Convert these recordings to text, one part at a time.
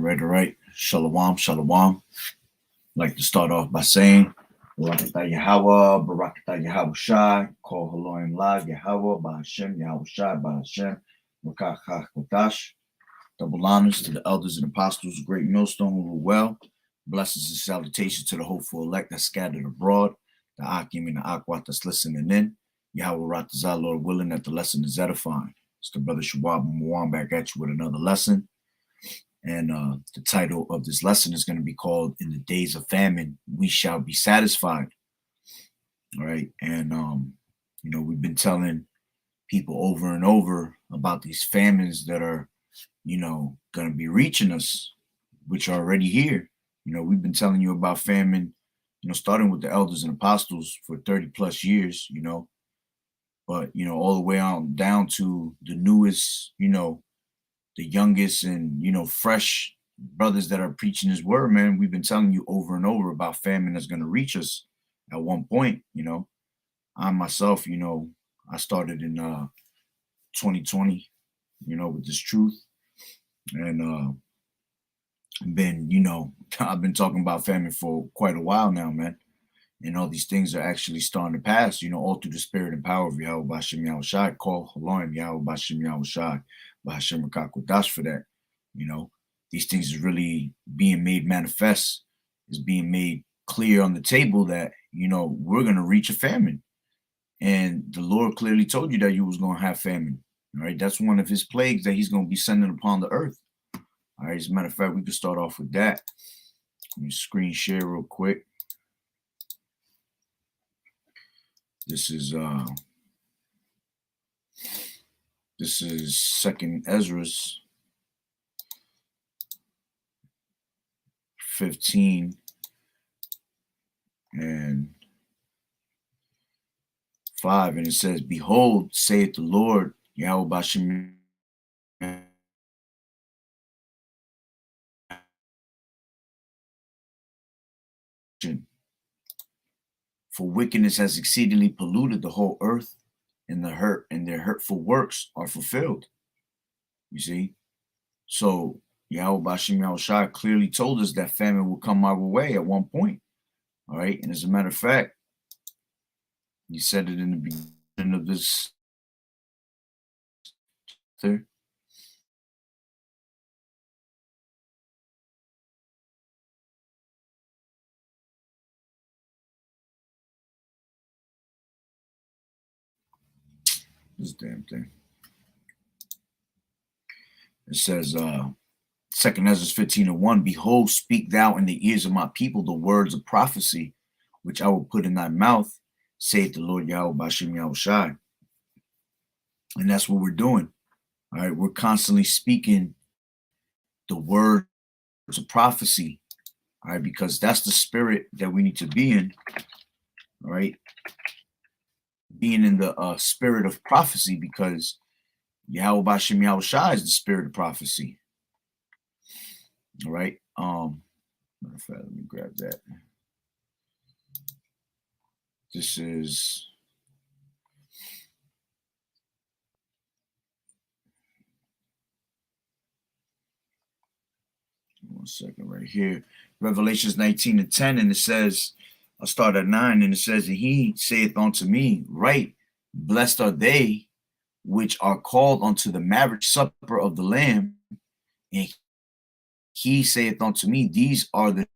All right. Shalom, shalom. I'd like to start off by saying, Barakatah Yahweh, Barakatah Yahweh Shai, Kol Haloim La, Yahweh, Bahashem, Yahweh Shai, Bahashem, Rakach Kodash. Double honors to the elders and apostles, great millstone who rule well. Blessings and salutations to the hopeful elect that's scattered abroad, the Akim and the Akwat that's listening in. Yahweh Ratazah, Lord willing, that the lesson is edifying. It's the brother Shawab Mwam back at you with another lesson. And the title of this lesson is going to be called In the Days of Famine, We Shall Be Satisfied. All right. And, we've been telling people over and over about these famines that are, going to be reaching us, which are already here. We've been telling you about famine, starting with the elders and apostles for 30 plus years, but, all the way on down to the newest, the youngest and, fresh brothers that are preaching his word, man. We've been telling you over and over about famine that's going to reach us at one point. I myself, I started in 2020, with this truth. And I've been talking about famine for quite a while now, man. And all these things are actually starting to pass, all through the spirit and power of Yahweh Bashem Yahweh Shai, call Haloim Yahweh Bashem Yahweh Shai, Bashem Rakakwadash for that. These things is really being made manifest, is being made clear on the table that, we're going to reach a famine. And the Lord clearly told you that you was going to have famine. All right. That's one of his plagues that he's going to be sending upon the earth. All right. As a matter of fact, we can start off with that. Let me screen share real quick. This is Second Ezra's 15 and 5, and it says, "Behold, saith the Lord Yahweh Bashem, for wickedness has exceedingly polluted the whole earth, and their hurtful works are fulfilled." You see, so Yahweh Bashem Yahweh Shai clearly told us that famine will come our way at one point. All right, and as a matter of fact, he said it in the beginning of this chapter. This damn thing. It says, Second Ezra 15:1, "Behold, speak thou in the ears of my people the words of prophecy, which I will put in thy mouth, saith the Lord Yahweh Bashem Yahweh Shai." And that's what we're doing. All right, we're constantly speaking the words of prophecy. All right, because that's the spirit that we need to be in. All right, being in the spirit of prophecy, because Yahweh Bashem Yahweh Shai is the spirit of prophecy. All right. Matter of fact, let me grab that. This is one second right here. Revelations 19:10, and it says, I'll start at 9, and it says, "And he saith unto me, Right, blessed are they which are called unto the marriage supper of the Lamb. And he saith unto me, These are the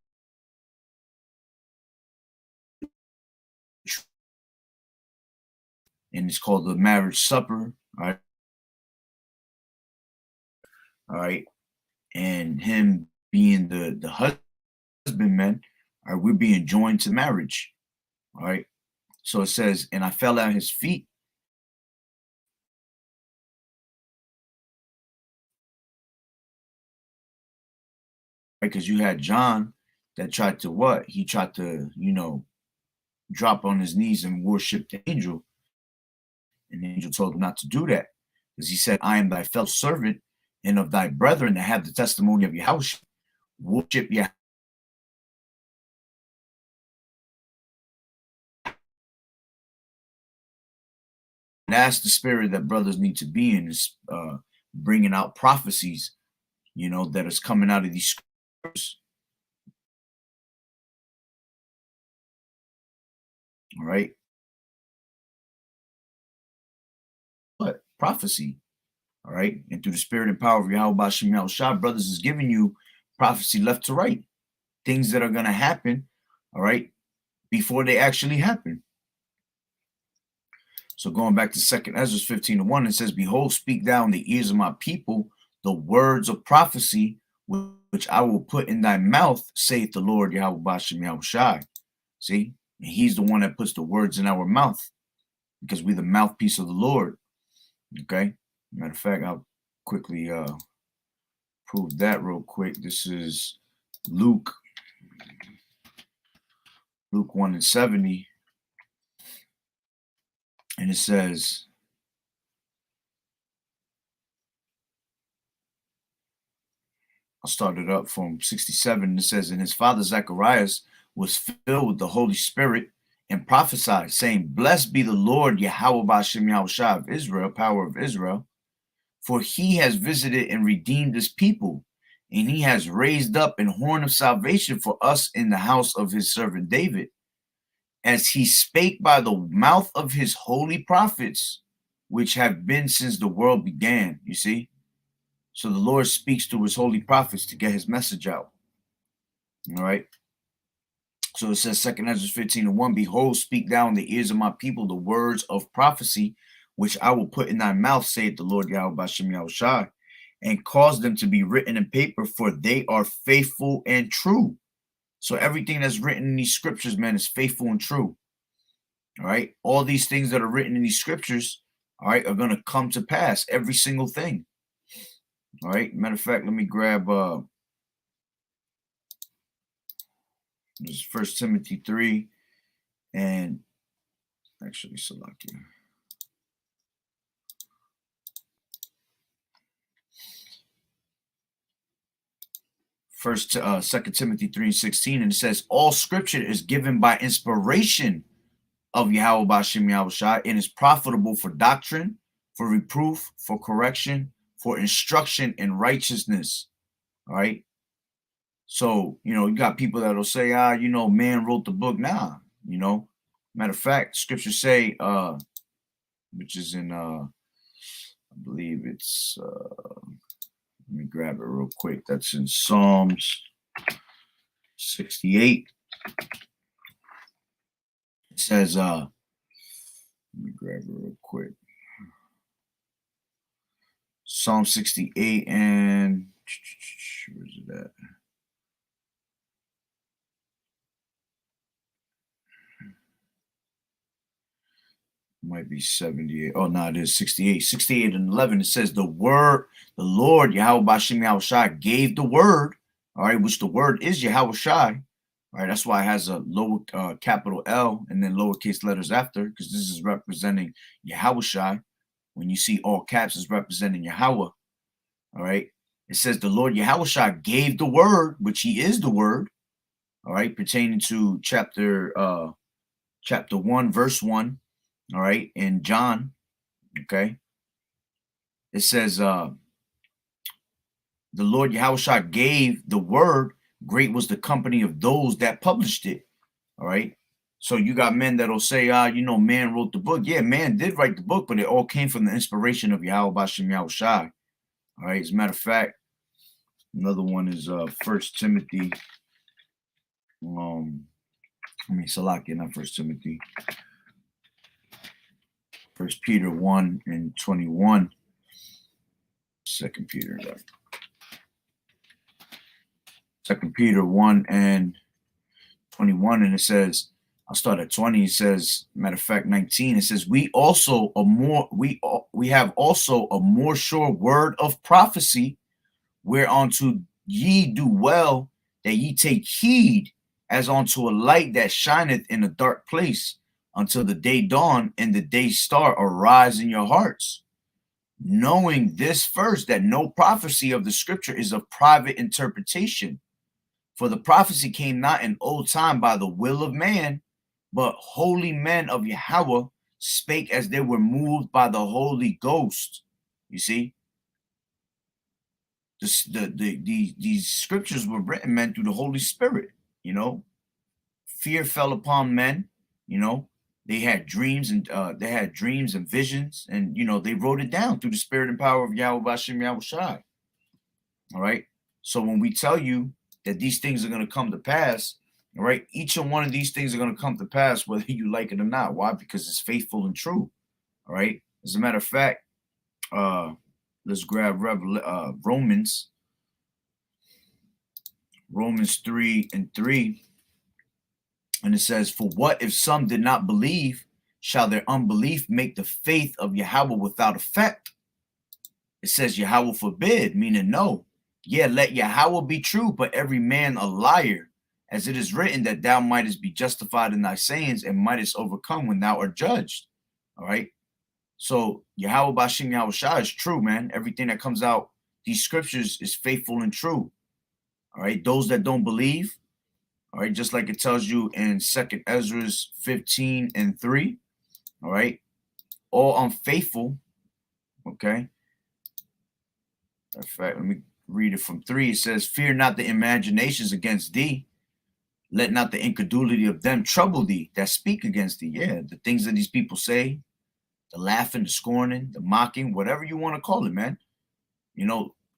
and it's called the marriage supper." All right. All right. And him being the husbandman, all right, we're being joined to marriage. All right. So it says, "And I fell at his feet, because you had John that tried to what? He tried to, drop on his knees and worship the angel. And the angel told him not to do that, because he said, I am thy fellow servant and of thy brethren that have the testimony of your house. Worship Yahweh. That's the spirit that brothers need to be in, is bringing out prophecies, you know, that is coming out of these scriptures. All right. But prophecy. All right. And through the spirit and power of Yahweh Bashem Yahushua, brothers is giving you prophecy left to right. Things that are going to happen. All right. Before they actually happen. So going back to 2nd Ezra 15:1, it says, Behold, speak thou in the ears of my people the words of prophecy, which I will put in thy mouth, saith the Lord Yahweh Bashem Yahushai. See? And he's the one that puts the words in our mouth, because we're the mouthpiece of the Lord. Okay? Matter of fact, I'll quickly prove that real quick. This is Luke 1:70. And it says, I'll start it up from 67. It says, And his father Zacharias was filled with the Holy Spirit and prophesied, saying, Blessed be the Lord Yahweh Bashem Yahushua of Israel, power of Israel, for he has visited and redeemed his people, and he has raised up an horn of salvation for us in the house of his servant David, as he spake by the mouth of his holy prophets, which have been since the world began. You see? So the Lord speaks to his holy prophets to get his message out. All right. So it says 2nd Ezra 15:1, Behold, speak thou in the ears of my people the words of prophecy, which I will put in thy mouth, saith the Lord Yahweh Bashem Yahushai, and cause them to be written in paper, for they are faithful and true. So everything that's written in these scriptures, man, is faithful and true. All right. All these things that are written in these scriptures, all right, are going to come to pass. Every single thing. All right. Matter of fact, let me grab this is 1 Timothy 3 and actually select here. First, 2 Timothy 3:16, and it says, All scripture is given by inspiration of Yahweh Bashem Yahushua, and is profitable for doctrine, for reproof, for correction, for instruction in righteousness. All right. So, you know, you got people that'll say, you know, man wrote the book. Nah, you know, matter of fact, scriptures say, which is in, I believe it's, let me grab it real quick. That's in Psalms 68. It says, let me grab it real quick. Psalm 68 and where's it at? Might be 78. Oh, no, it is 68. 68 and 11. It says, the Lord, Yahweh Bashem Yahushai, gave the word, all right, which the word is Yahweh Shai. All right, that's why it has a lower capital L and then lowercase letters after, because this is representing Yahweh Shai. When you see all caps, it's representing Yahweh. All right. It says the Lord Yahweh Shai gave the word, which he is the word. All right, pertaining to chapter 1, verse 1. All right, in John. Okay. It says the Lord Yahweh Shai gave the word. Great was the company of those that published it. All right. So you got men that'll say, you know, man wrote the book. Yeah, man did write the book, but it all came from the inspiration of Yahweh Bashem Yahushai. All right. As a matter of fact, another one is 1 Timothy. Salakia, not 1 Timothy. 1 Peter 1 and 21. 2 Peter. 2 Peter 1 and 21, and it says, I'll start at 20. It says, matter of fact, 19. It says, we have also a more sure word of prophecy, whereunto ye do well that ye take heed, as unto a light that shineth in a dark place, until the day dawn and the day star arise in your hearts. Knowing this first, that no prophecy of the scripture is of private interpretation. For the prophecy came not in old time by the will of man, but holy men of Yahweh spake, as they were moved by the Holy Ghost. You see? These scriptures were written, man, through the Holy Spirit. You know, fear fell upon men. You know, they had dreams and visions, and they wrote it down through the spirit and power of Yahweh Bashem Yahweh Shai. All right. So when we tell you that these things are going to come to pass, all right, each and one of these things are going to come to pass, whether you like it or not. Why? Because it's faithful and true. All right. As a matter of fact, let's grab Romans 3:3. And it says, "For what if some did not believe? Shall their unbelief make the faith of Yahweh without effect?" It says Yahweh forbid, meaning no. Yeah, let Yahweh be true, but every man a liar. As it is written, that thou mightest be justified in thy sayings and mightest overcome when thou art judged. All right. So Yahweh Bashem Yahweh Shai is true, man. Everything that comes out, these scriptures is faithful and true. All right. Those that don't believe, all right, just like it tells you in 2nd Ezra 15:3. All right. All unfaithful. Okay. In fact, let me read it from 3. It says, "Fear not the imaginations against thee. Let not the incredulity of them trouble thee that speak against thee." Yeah, the things that these people say, the laughing, the scorning, the mocking, whatever you want to call it, man.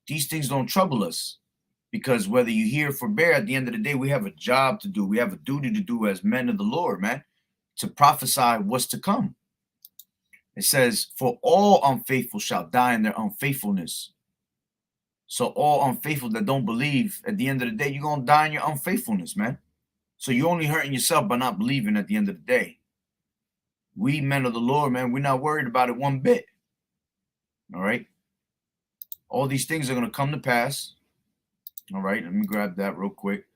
These things don't trouble us, because whether you hear or forbear, at the end of the day, we have a job to do. We have a duty to do as men of the Lord, man, to prophesy what's to come. It says, "For all unfaithful shall die in their unfaithfulness." So all unfaithful that don't believe, at the end of the day, you're going to die in your unfaithfulness, man. So you're only hurting yourself by not believing at the end of the day. We men of the Lord, man, we're not worried about it one bit. All right. All these things are going to come to pass. All right. Let me grab that real quick.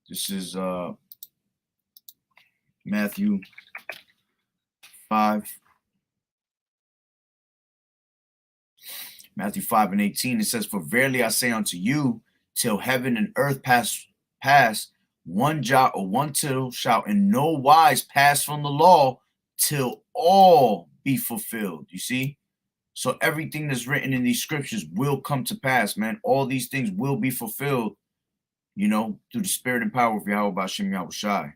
This is Matthew 5. Matthew 5:18. It says, "For verily I say unto you, till heaven and earth pass, one jot or one tittle shall in no wise pass from the law, till all be fulfilled." You see? So everything that's written in these scriptures will come to pass, man. All these things will be fulfilled, through the spirit and power of Yahweh Bashem Yahweh Shai.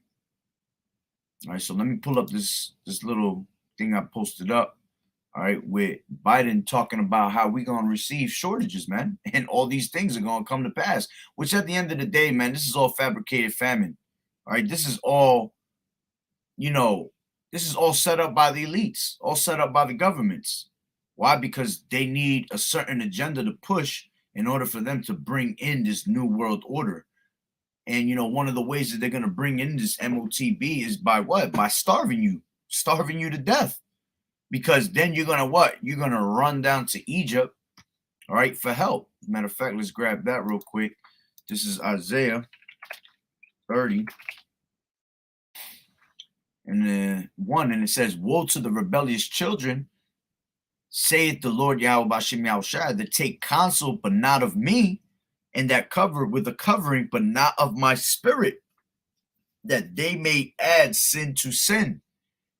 All right, so let me pull up this little thing I posted up. All right, with Biden talking about how we're going to receive shortages, man. And all these things are going to come to pass, which at the end of the day, man, this is all fabricated famine. All right, this is all set up by the elites, all set up by the governments. Why? Because they need a certain agenda to push in order for them to bring in this new world order. And, one of the ways that they're going to bring in this MOTB is by what? By starving you to death. Because then you're going to what? You're going to run down to Egypt, all right, for help. As a matter of fact, let's grab that real quick. This is Isaiah 30. And 1, and it says, "Woe to the rebellious children, saith the Lord Yahweh Bashem Yahweh Shai, that take counsel, but not of me, and that cover with a covering, but not of my spirit, that they may add sin to sin,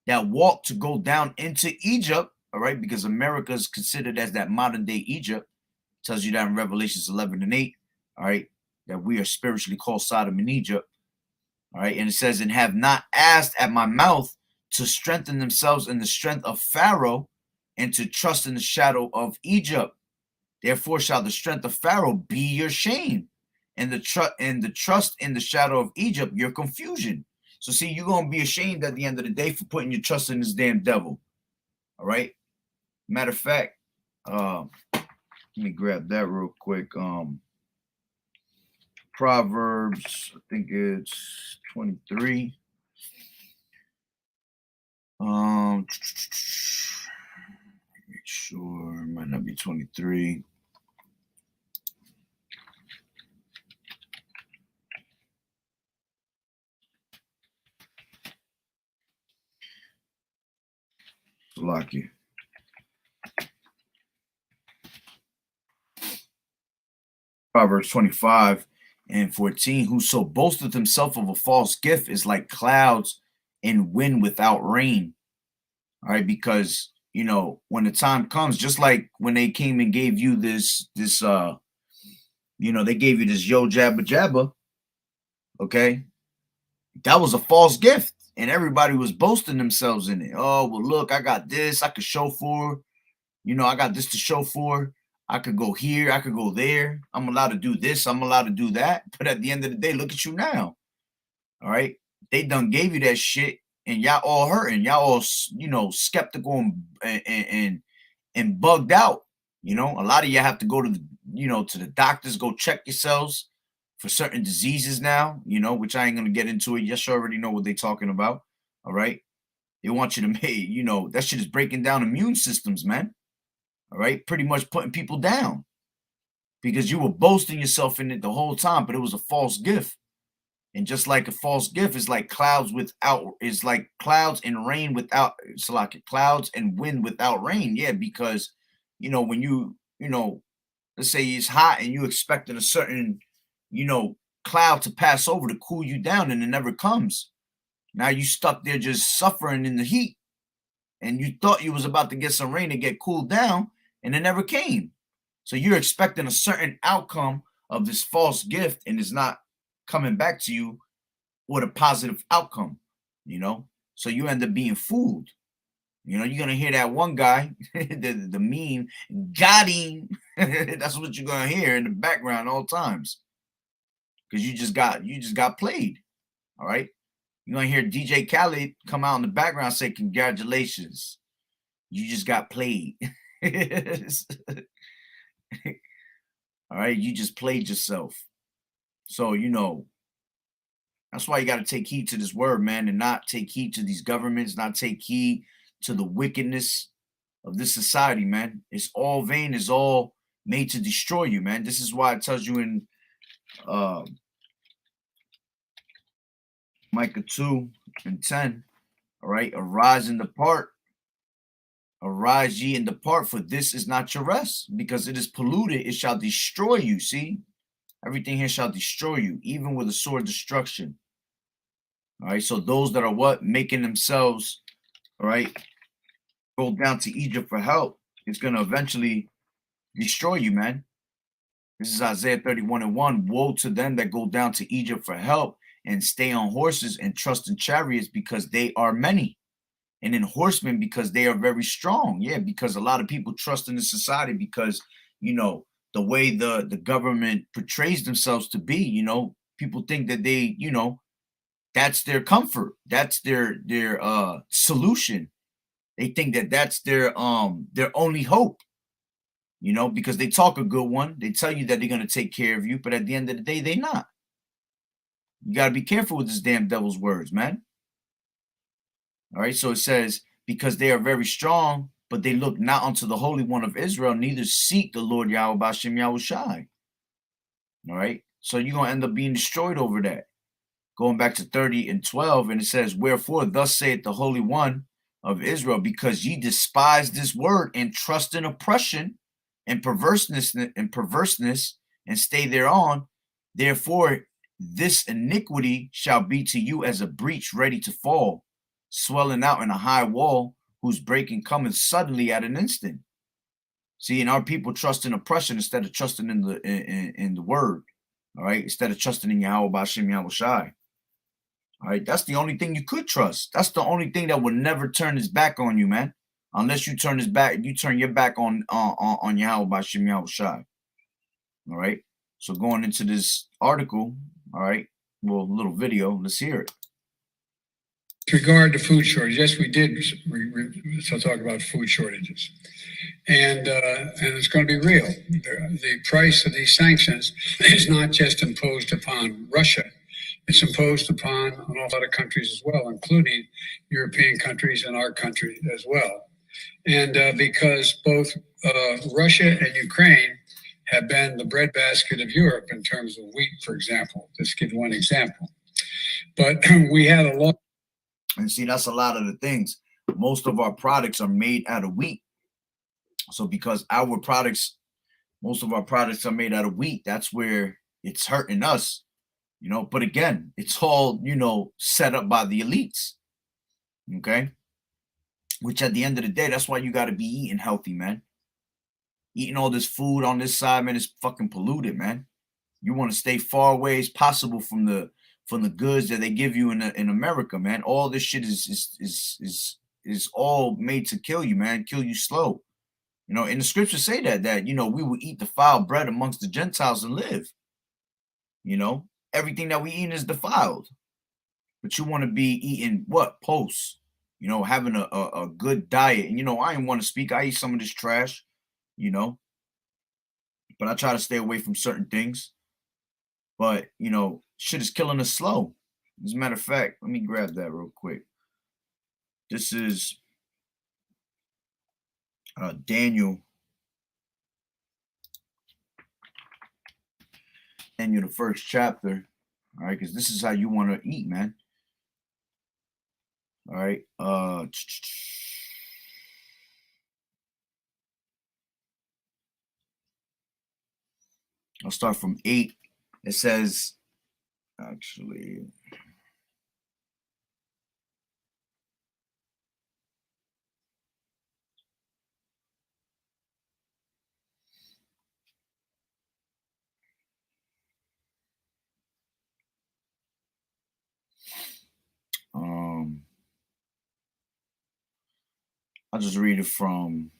that walk to go down into Egypt." All right, because America is considered as that modern day Egypt. It tells you that in Revelations 11:8. All right, that we are spiritually called Sodom and Egypt. All right, and it says, "And have not asked at my mouth to strengthen themselves in the strength of Pharaoh, and to trust in the shadow of Egypt. Therefore shall the strength of Pharaoh be your shame, and the trust in the shadow of Egypt your confusion." So see, you're going to be ashamed at the end of the day for putting your trust in this damn devil. All right. Matter of fact, let me grab that real quick. Proverbs, I think it's 23. Make sure it might not be 23. Lucky. Proverbs 25:14. "Whoso boasteth himself of a false gift is like clouds and wind without rain." All right, because when the time comes, just like when they came and gave you this You know, they gave you this yo jabba jabba. Okay. That was a false gift. And everybody was boasting themselves in it. Oh, well, look, I got this. I could show for. You know, I got this to show for. I could go here. I could go there. I'm allowed to do this. I'm allowed to do that. But at the end of the day, look at you now. All right. They done gave you that shit and y'all all hurting. Y'all all, you know, skeptical and bugged out. You know, a lot of you have to go to the, you know, to the doctors, go check yourselves for certain diseases now, you know, which I ain't gonna get into it. Yes, you already know what they're talking about. All right. They want you to make, you know, that shit is breaking down immune systems, man. All right. Pretty much putting people down because you were boasting yourself in it the whole time, but it was a false gift. And just like a false gift is like clouds without, is like clouds and rain without, it's like clouds and wind without rain. Yeah, because, you know, when you know, let's say it's hot and you expecting a certain, you know, cloud to pass over to cool you down and it never comes. Now you stuck there just suffering in the heat and you thought you was about to get some rain to get cooled down and it never came. So you're expecting a certain outcome of this false gift and it's not coming back to you with a positive outcome, you know? So you end up being fooled. You know, you're gonna hear that one guy, the meme, got him. That's what you're gonna hear in the background all times. Because you just got played. All right. You're gonna hear DJ Khaled come out in the background say, congratulations. You just got played. All right, you just played yourself. So, you know, that's why you got to take heed to this word, man, and not take heed to these governments, not take heed to the wickedness of this society, man. It's all vain, it's all made to destroy you, man. This is why it tells you in uh Micah 2 and 10, all right, arise ye and depart, for this is not your rest, because it is polluted, it shall destroy you. See, everything here shall destroy you, even with a sword destruction. All right, so those that are what making themselves, all right, go down to Egypt for help, it's gonna eventually destroy you, man. This is Isaiah 31 and 1. Woe to them that go down to Egypt for help and stay on horses and trust in chariots because they are many, and in horsemen because they are very strong. Yeah, because a lot of people trust in the society because, you know, the way the government portrays themselves to be, you know, people think that they, you know, that's their comfort. That's their solution. They think that that's their only hope, you know, because they talk a good one. They tell you that they're going to take care of you, but at the end of the day, they're not. You got to be careful with this damn devil's words, man. All right. So it says, because they are very strong, but they look not unto the Holy One of Israel, neither seek the Lord Yahweh Bashem Yahushai. All right. So you're going to end up being destroyed over that. Going back to 30 and 12, and it says, wherefore, thus saith the Holy One of Israel, because ye despise this word and trust in oppression and perverseness and stay thereon, therefore this iniquity shall be to you as a breach ready to fall, swelling out in a high wall, whose breaking cometh suddenly at an instant. See, and our people trust in oppression instead of trusting in the word. All right, instead of trusting in Yahweh Bashem Yahushai. All right, that's the only thing you could trust. That's the only thing that would never turn his back on you, man. Unless you turn your back on Yahweh Bashem Yahushai. All right. So going into this article, all right, well, little video, let's hear it. With regard to food shortage, yes, we did so talk about food shortages, and it's going to be real. The price of these sanctions is not just imposed upon Russia; it's imposed upon an awful lot of countries as well, including European countries and our country as well. And because both Russia and Ukraine have been the breadbasket of Europe in terms of wheat, for example. Just give one example. But we had a lot. And see, that's a lot of the things. Most of our products are made out of wheat. So because most of our products are made out of wheat, that's where it's hurting us, you know. But again, it's all, you know, set up by the elites. Okay. Which at the end of the day, that's why you got to be eating healthy, man. Eating all this food on this side, man, is fucking polluted, man. You want to stay far away as possible from the goods that they give you in America, man. All this shit is all made to kill you, man. Kill you slow. You know, and the scriptures say that we will eat defiled bread amongst the Gentiles and live. You know, everything that we eat is defiled. But you want to be eating what? Posts. You know, having a good diet. And I didn't want to speak. I eat some of this trash, but I try to stay away from certain things. But shit is killing us slow. As a matter of fact, let me grab that real quick. This is Daniel, the first chapter. All right, because this is how you want to eat, man. All right. I'll start from 8. It says, actually, I'll just read it from,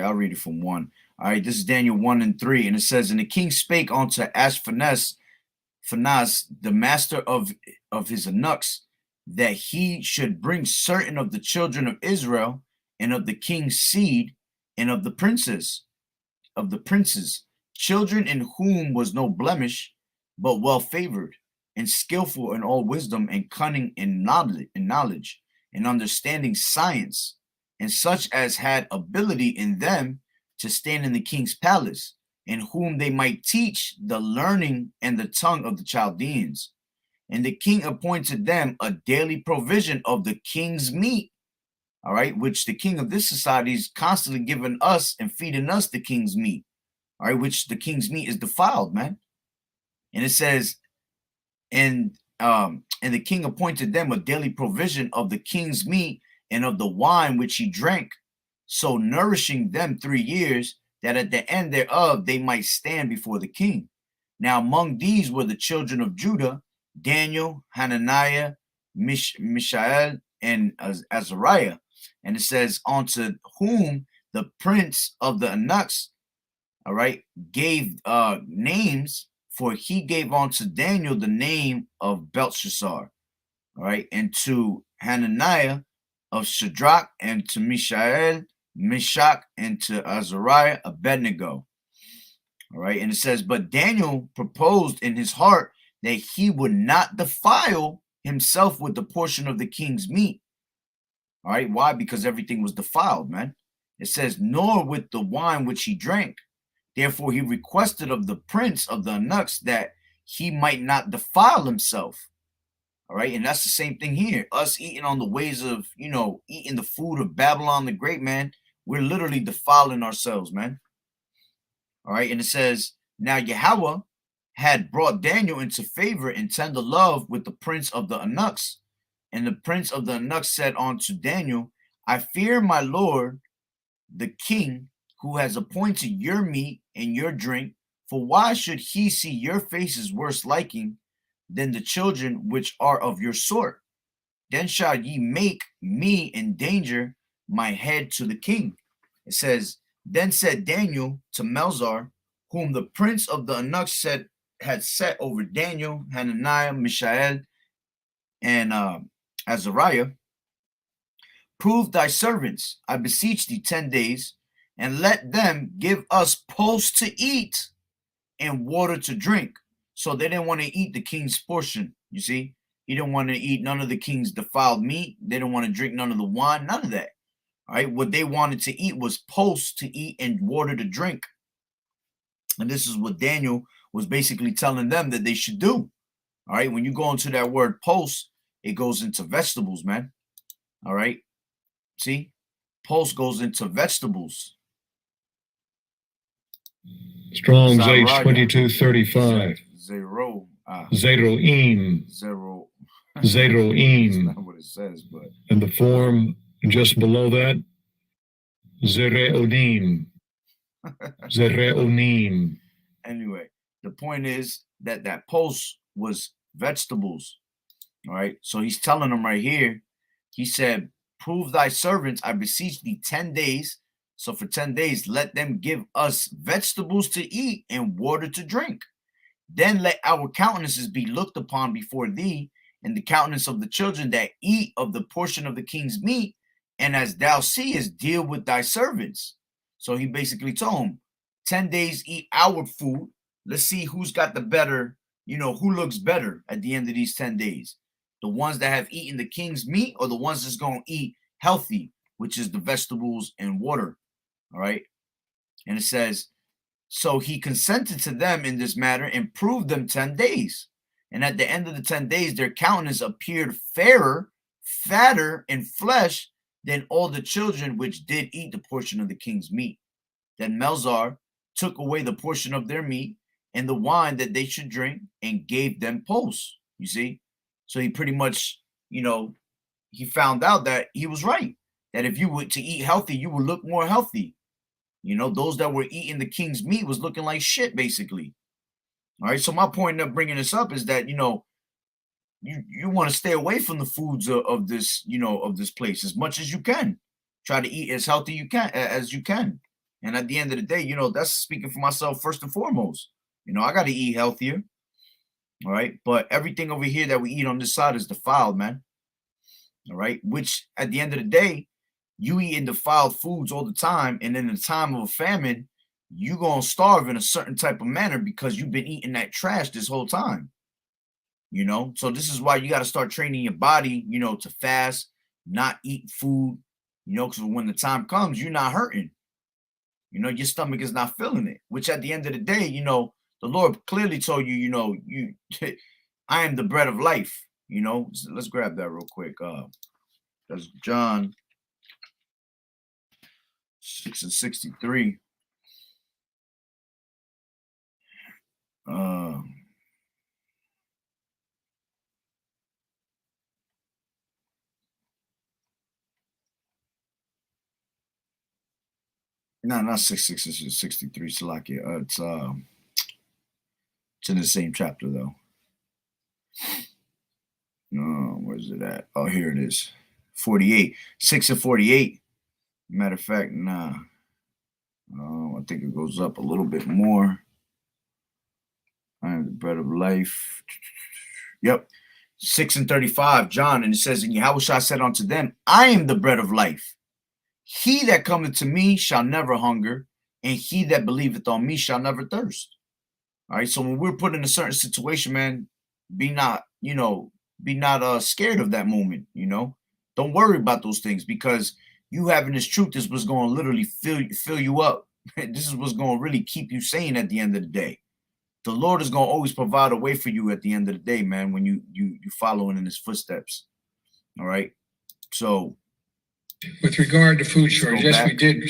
I'll read it from 1. All right, this is Daniel 1 and 3, and it says, and the king spake unto Ashpenaz, the master of his eunuchs, that he should bring certain of the children of Israel and of the king's seed and of the princes, children in whom was no blemish, but well favored, and skillful in all wisdom, and cunning in knowledge, and understanding science, and such as had ability in them to stand in the king's palace, in whom they might teach the learning and the tongue of the Chaldeans. And the king appointed them a daily provision of the king's meat, all right, which the king of this society is constantly giving us and feeding us the king's meat, all right, which the king's meat is defiled, man. And it says, and the king appointed them a daily provision of the king's meat and of the wine which he drank, so nourishing them 3 years, that at the end thereof they might stand before the king. Now among these were the children of Judah, Daniel, Hananiah, Mishael, and Azariah. And it says, unto whom the prince of the eunuchs, all right, gave names, for he gave unto Daniel the name of Belshazzar, all right, and to Hananiah of Shadrach, and to Mishael, Meshach, and to Azariah, Abednego. All right, and it says, but Daniel proposed in his heart that he would not defile himself with the portion of the king's meat. All right, why? Because everything was defiled, man. It says, nor with the wine which he drank. Therefore, he requested of the prince of the eunuchs that he might not defile himself. All right, and that's the same thing here. Us eating on the ways of, eating the food of Babylon the Great, man. We're literally defiling ourselves, man. All right, and it says, now Yahweh had brought Daniel into favor and tender love with the prince of the eunuchs. And the prince of the eunuchs said unto Daniel, I fear my lord, the king, who has appointed your meat and your drink, for why should he see your faces worse liking than the children which are of your sort? Then shall ye make me endanger my head to the king. It says, then said Daniel to Melzar, whom the prince of the eunuchs had set over Daniel, Hananiah, Mishael, and Azariah, prove thy servants, I beseech thee, 10 days, and let them give us post to eat and water to drink. So they didn't want to eat the king's portion, you see. He didn't want to eat none of the king's defiled meat. They didn't want to drink none of the wine, none of that. All right, what they wanted to eat was post to eat and water to drink. And this is what Daniel was basically telling them that they should do. All right, when you go into that word post, it goes into vegetables, man. All right, see, post goes into vegetables. Strong's H2235. Zero. Zeroim. Zero. Zeroim. That's not what it says, but. And the form just below that, Zereodim. Zereunim. Anyway, the point is that that post was vegetables. All right. So he's telling them right here, he said, prove thy servants, I beseech thee, 10 days. So for 10 days, let them give us vegetables to eat and water to drink. Then let our countenances be looked upon before thee, and the countenance of the children that eat of the portion of the king's meat. And as thou seest, deal with thy servants. So he basically told him, 10 days eat our food. Let's see who's got the better, who looks better at the end of these 10 days. The ones that have eaten the king's meat or the ones that's going to eat healthy, which is the vegetables and water. All right. And it says, so he consented to them in this matter and proved them 10 days. And at the end of the 10 days, their countenance appeared fairer, fatter in flesh than all the children which did eat the portion of the king's meat. Then Melzar took away the portion of their meat and the wine that they should drink and gave them posts. You see? So he pretty much, he found out that he was right. That if you were to eat healthy, you would look more healthy. Those that were eating the king's meat was looking like shit, basically. All right. So my point of bringing this up is that, you want to stay away from the foods of this, of this place as much as you can. Try to eat as healthy as you can. And at the end of the day, that's speaking for myself first and foremost. I got to eat healthier. All right. But everything over here that we eat on this side is defiled, man. All right. Which at the end of the day, you eating defiled foods all the time. And in the time of a famine, you're going to starve in a certain type of manner because you've been eating that trash this whole time. So this is why you got to start training your body, to fast, not eat food, because when the time comes, you're not hurting. Your stomach is not feeling it, which at the end of the day, the Lord clearly told you, I am the bread of life, So let's grab that real quick. That's John 6:63. No, not 6:6, it's 63, Salakia. It's in the same chapter though. Where's it at? Oh, here it is. 48. 6 and 48. Matter of fact, nah. I think it goes up a little bit more. I am the bread of life. Yep. 6 and 35, John, and it says, and Yahushua said unto them, I am the bread of life. He that cometh to me shall never hunger, and he that believeth on me shall never thirst. All right. So when we're put in a certain situation, man, be not scared of that moment. Don't worry about those things, because you having this truth is what's going to literally fill you up. This is what's going to really keep you sane at the end of the day. The Lord is going to always provide a way for you at the end of the day, man, when you following in his footsteps. All right. So with regard to food shortage, yes, we did.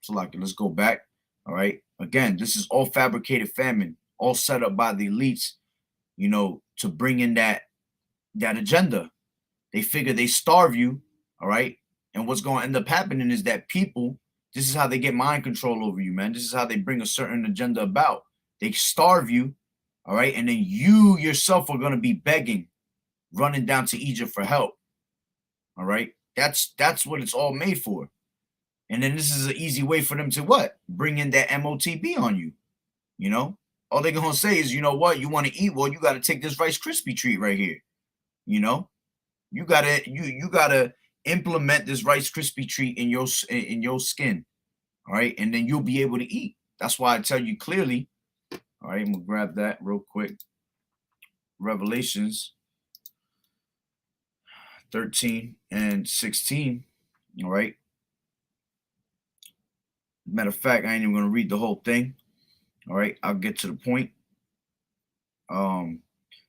So let's go back. All right. Again, this is all fabricated famine, all set up by the elites, to bring in that agenda. They figure they starve you. All right. And what's going to end up happening is that people, this is how they get mind control over you, man. This is how they bring a certain agenda about. They starve you. All right. And then you yourself are going to be begging, running down to Egypt for help. All right. That's what it's all made for. And then this is an easy way for them to what? Bring in that MOTB on you. All they're going to say is, you know what? You want to eat? Well, you got to take this Rice Krispie treat right here. You got to implement this Rice Krispie treat in your skin. All right. And then you'll be able to eat. That's why I tell you clearly. All right. I'm going to grab that real quick. Revelations 13 and 16. All right. Matter of fact, I ain't even going to read the whole thing. All right. I'll get to the point.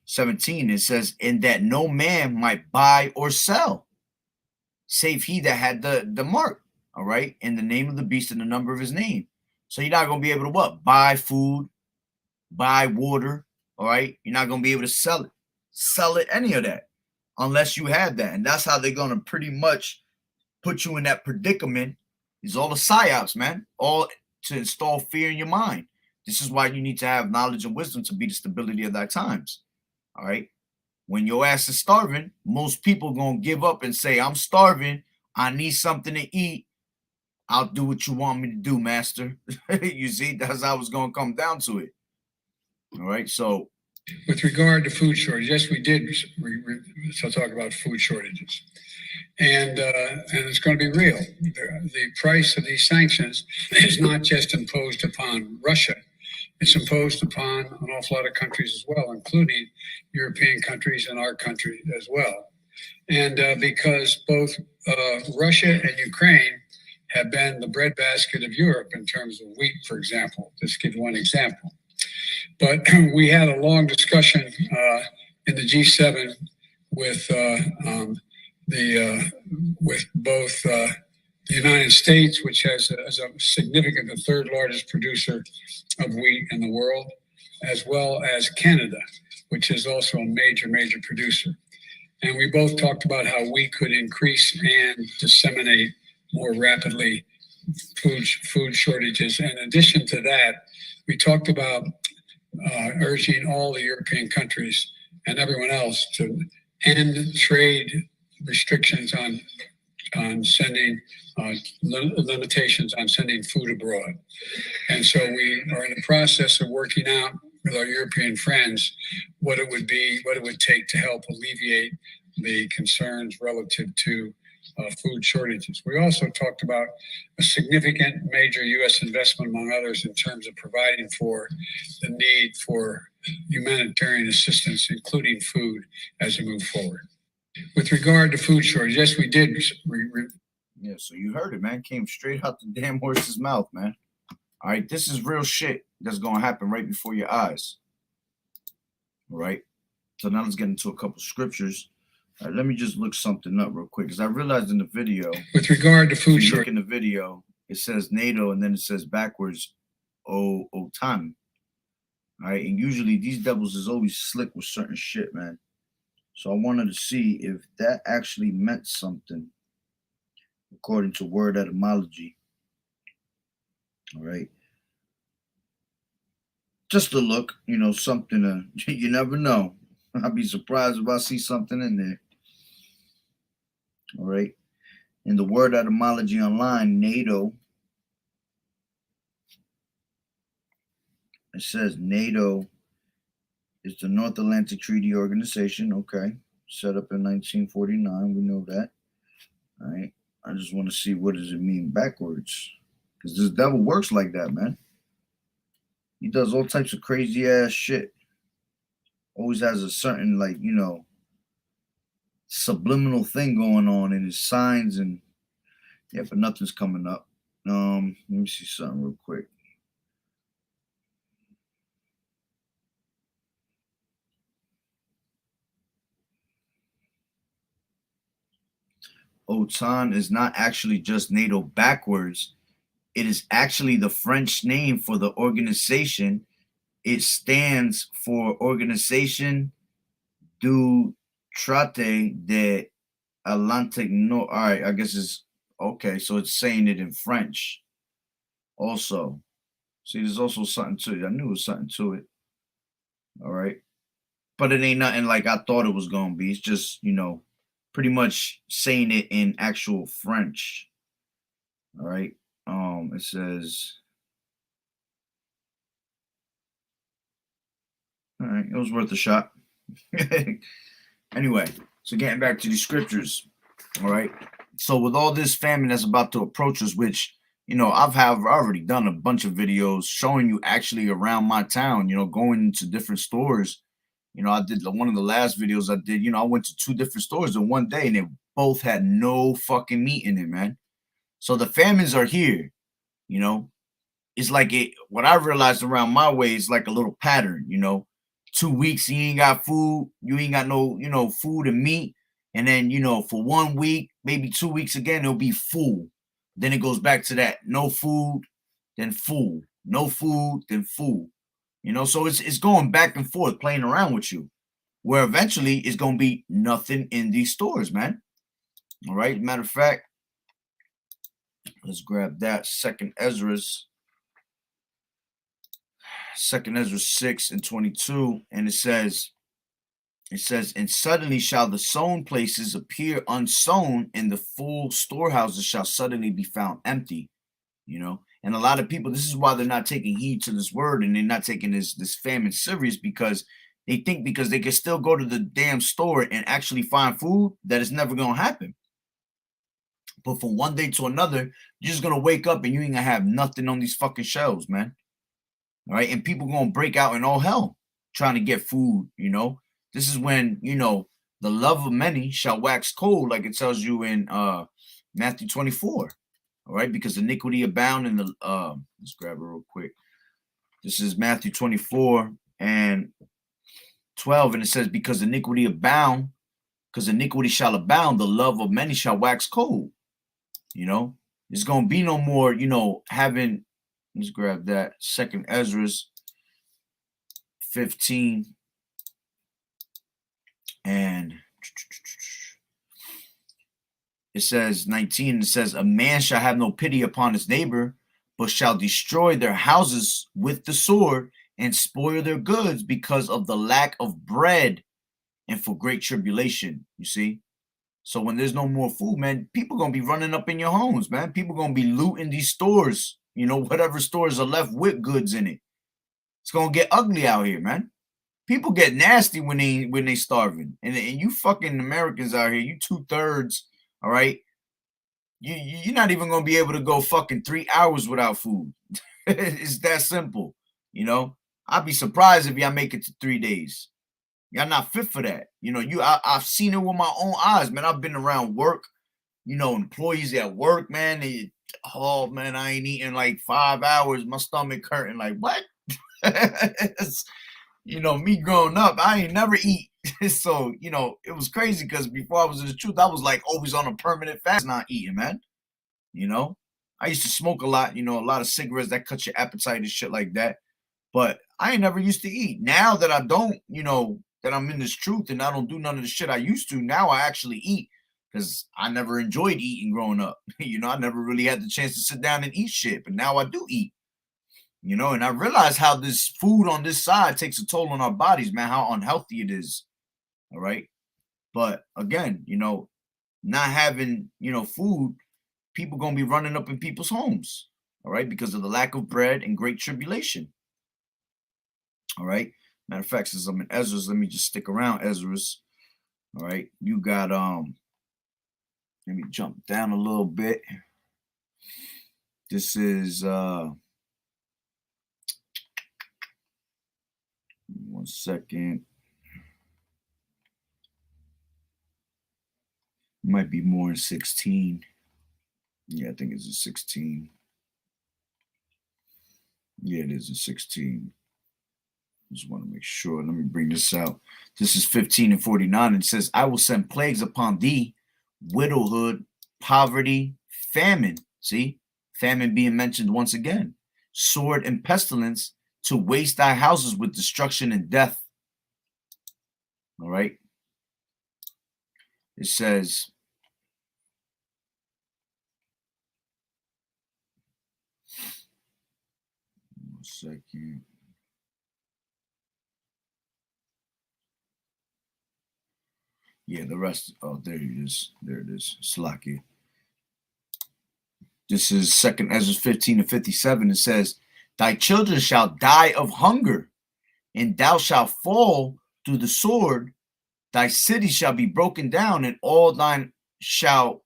17, it says, and that no man might buy or sell, save he that had the mark, all right, in the name of the beast and the number of his name. So you're not going to be able to what? Buy food, buy water, all right? You're not going to be able to sell it, any of that, unless you have that. And that's how they're going to pretty much put you in that predicament, is all the psyops, man. All to install fear in your mind. This is why you need to have knowledge and wisdom to be the stability of thy times. All right. When your ass is starving, most people gonna give up and say, I'm starving, I need something to eat. I'll do what you want me to do, master. You see, that's how it's gonna come down to it. All right. So with regard to food shortage, yes, we did. So talk about food shortages, and it's going to be real. The price of these sanctions is not just imposed upon Russia; it's imposed upon an awful lot of countries as well, including European countries and our country as well. And because both Russia and Ukraine have been the breadbasket of Europe in terms of wheat, for example. Just give one example. But we had a long discussion in the G7 with with both the United States, which has a significant, the third largest producer of wheat in the world, as well as Canada, which is also a major producer. And we both talked about how we could increase and disseminate more rapidly food shortages. And in addition to that, we talked about urging all the European countries and everyone else to end trade restrictions on sending limitations on sending food abroad. And so we are in the process of working out with our European friends what it would take to help alleviate the concerns relative to food shortages. We also talked about a significant major U.S. investment, among others, in terms of providing for the need for humanitarian assistance, including food, as we move forward. With regard to food shortage, yes, we did. Yeah, so you heard it, man. Came straight out the damn horse's mouth, man. All right, this is real shit that's going to happen right before your eyes. All right, so now let's get into a couple scriptures. All right, let me just look something up real quick because I realized in the video, with regard to food shortage, look in the video, it says NATO and then it says backwards, OTAN. All right, and usually these devils is always slick with certain shit, man. So I wanted to see if that actually meant something according to word etymology. All right. Just a look, you know, something you never know. I'll be surprised if I see something in there. All right. In the word etymology online, NATO, it says NATO is the North Atlantic Treaty Organization. Okay. Set up in 1949. We know that. All right. I just want to see what does it mean backwards. Because this devil works like that, man. He does all types of crazy ass shit. Always has a certain, like, you know, subliminal thing going on in his signs, and yeah, but nothing's coming up. Let me see something real quick. OTAN is not actually just NATO backwards. It is actually the French name for the organization. It stands for Organisation du Traité de Atlantique Nord. All right, I guess it's okay. So it's saying it in French. Also, see, there's also something to it. I knew it was something to it. All right, but it ain't nothing like I thought it was gonna be. It's just, you know, pretty much saying it in actual French. All right. It says, all right, it was worth a shot. Anyway, so getting back to the scriptures, all right. So with all this famine that's about to approach us, which, you know, I've already done a bunch of videos showing you actually around my town, you know, going into different stores. You know, I did one of the last videos I did, you know, I went to 2 different stores in one day and they both had no fucking meat in it, man. So the famines are here, you know. It's like what I realized around my way is like a little pattern, you know. 2 weeks you ain't got food, you ain't got no, you know, food and meat. And then, you know, for 1 week, maybe 2 weeks again, it'll be full. Then it goes back to that. No food, then full. No food, then full. You know, so it's going back and forth, playing around with you. Where eventually it's gonna be nothing in these stores, man. All right. Matter of fact, let's grab that 2nd Ezra's. Second Ezra 6:22, and it says, and suddenly shall the sown places appear unsown, and the full storehouses shall suddenly be found empty. And a lot of people, this is why they're not taking heed to this word, and they're not taking this famine serious, because they think because they can still go to the damn store and actually find food, that it's never gonna happen. But from one day to another, you're just gonna wake up and you ain't gonna have nothing on these fucking shelves, man. All right, and people gonna break out in all hell trying to get food. This is when the love of many shall wax cold, like it tells you in Matthew 24. All right, because iniquity abound in the let's grab it real quick. This is Matthew 24 and 12, and it says, because iniquity shall abound, the love of many shall wax cold. There's gonna be no more, having. Let's grab that. Second Ezra's 15 and it says 19. It says, a man shall have no pity upon his neighbor, but shall destroy their houses with the sword and spoil their goods because of the lack of bread and for great tribulation. You see? So when there's no more food, man, people gonna be running up in your homes, man. People gonna be looting these stores, whatever stores are left with goods in it. It's gonna get ugly out here, man. People get nasty when they starving. And you fucking Americans out here, you 2/3, all right? You're not even gonna be able to go fucking 3 hours without food. It's that simple, I'd be surprised if y'all make it to 3 days. Y'all not fit for that. I've seen it with my own eyes, man. I've been around work, employees at work, man. I ain't eating like 5 hours. My stomach hurting. Like, what? Me growing up, I ain't never eat. So, it was crazy because before I was in the truth, I was like always on a permanent fast, not eating, man. I used to smoke a lot, a lot of cigarettes that cut your appetite and shit like that. But I ain't never used to eat. Now that I don't, that I'm in this truth and I don't do none of the shit I used to, now I actually eat because I never enjoyed eating growing up. I never really had the chance to sit down and eat shit, but now I do eat. And I realize how this food on this side takes a toll on our bodies, man, how unhealthy it is. All right. But again, not having, food, people going to be running up in people's homes. All right. Because of the lack of bread and great tribulation. All right. Matter of fact, since I'm in Ezra's, let me just stick around Ezra's. All right. You got, let me jump down a little bit. This is, 1 second. Might be more in 16. Yeah, I think it's a 16. Yeah, it is a 16. Just want to make sure. Let me bring this out. This is 15 and 49. It says, I will send plagues upon thee, widowhood, poverty, famine. See? Famine being mentioned once again. Sword and pestilence to waste thy houses with destruction and death. All right? It says, one second. Yeah, the rest. Oh, there it is. There it is. Slacky. This is 2nd Ezra 15 and 57. It says, thy children shall die of hunger, and thou shalt fall through the sword. Thy city shall be broken down, and all thine shall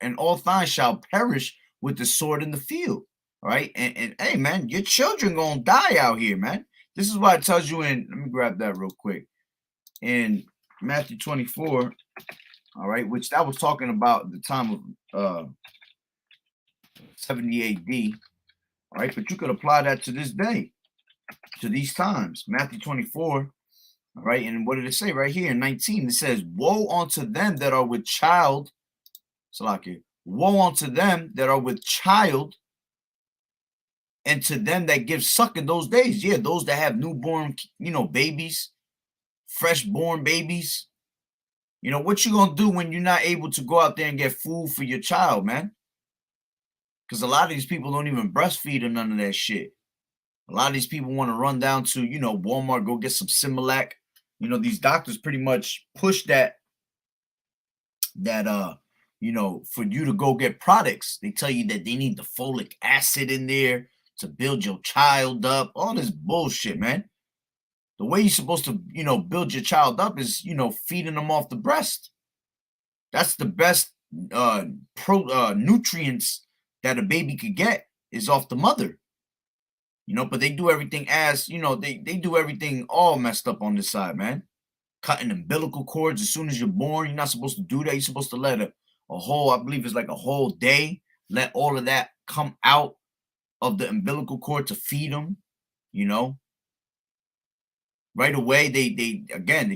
perish with the sword in the field. All right. And hey, man, your children gonna die out here, man. This is why it tells you in, let me grab that real quick. In Matthew 24, all right, which that was talking about the time of 70 AD. All right, but you could apply that to this day, to these times. Matthew 24. All right, and what did it say right here in 19? It says, woe unto them that are with child. Salaki. Woe unto them that are with child, and to them that give suck in those days. Yeah, those that have newborn, babies, fresh born babies. What you gonna do when you're not able to go out there and get food for your child, man? Because a lot of these people don't even breastfeed or none of that shit. A lot of these people want to run down to, Walmart, go get some Similac. These doctors pretty much push that for you to go get products. They tell you that they need the folic acid in there to build your child up. All this bullshit, man. The way you're supposed to, build your child up is, feeding them off the breast. That's the best nutrients that a baby could get is off the mother. But they do everything they do everything all messed up on this side, man. Cutting umbilical cords as soon as you're born. You're not supposed to do that. You're supposed to let a whole, I believe it's like a whole day, let all of that come out of the umbilical cord to feed them, Right away, they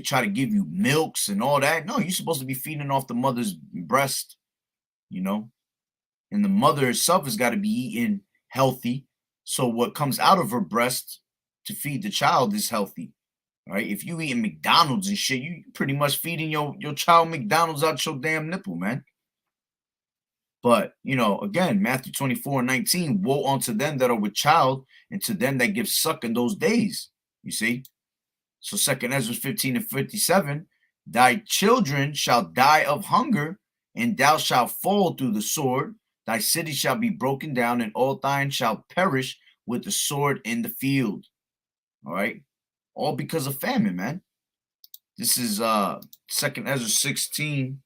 try to give you milks and all that. No, you're supposed to be feeding off the mother's breast, and the mother herself has got to be eating healthy. So what comes out of her breast to feed the child is healthy. Right? If you eating McDonald's and shit, you pretty much feeding your child McDonald's out your damn nipple, man. But, again, Matthew 24:19, woe unto them that are with child and to them that give suck in those days. You see? So 2 Ezra 15:57, thy children shall die of hunger, and thou shalt fall through the sword. Thy city shall be broken down, and all thine shall perish with the sword in the field. All right? All because of famine, man. This is 2 Ezra 16,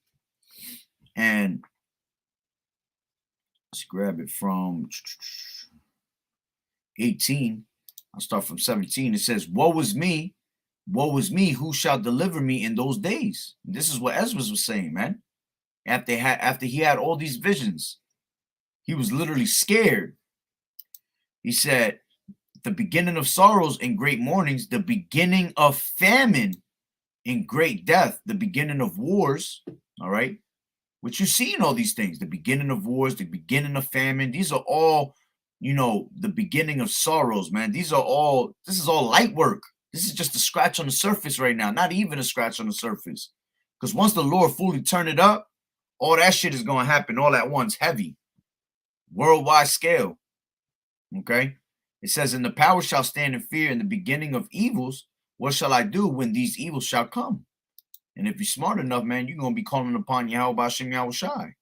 and let's grab it from 18. I'll start from 17. It says, woe is me, who shall deliver me in those days? And this is what Ezra was saying, man. After he had all these visions, he was literally scared. He said, the beginning of sorrows and great mournings, the beginning of famine and great death, the beginning of wars, all right? Which you see in all these things, the beginning of wars, the beginning of famine. These are all, the beginning of sorrows, man. This is all light work. This is just a scratch on the surface right now, not even a scratch on the surface. Because once the Lord fully turn it up, all that shit is going to happen all at once, heavy, worldwide scale, okay? It says, and the power shall stand in fear in the beginning of evils. What shall I do when these evils shall come? And if you're smart enough, man, you're going to be calling upon Yahweh Bashem Yahweh Shai.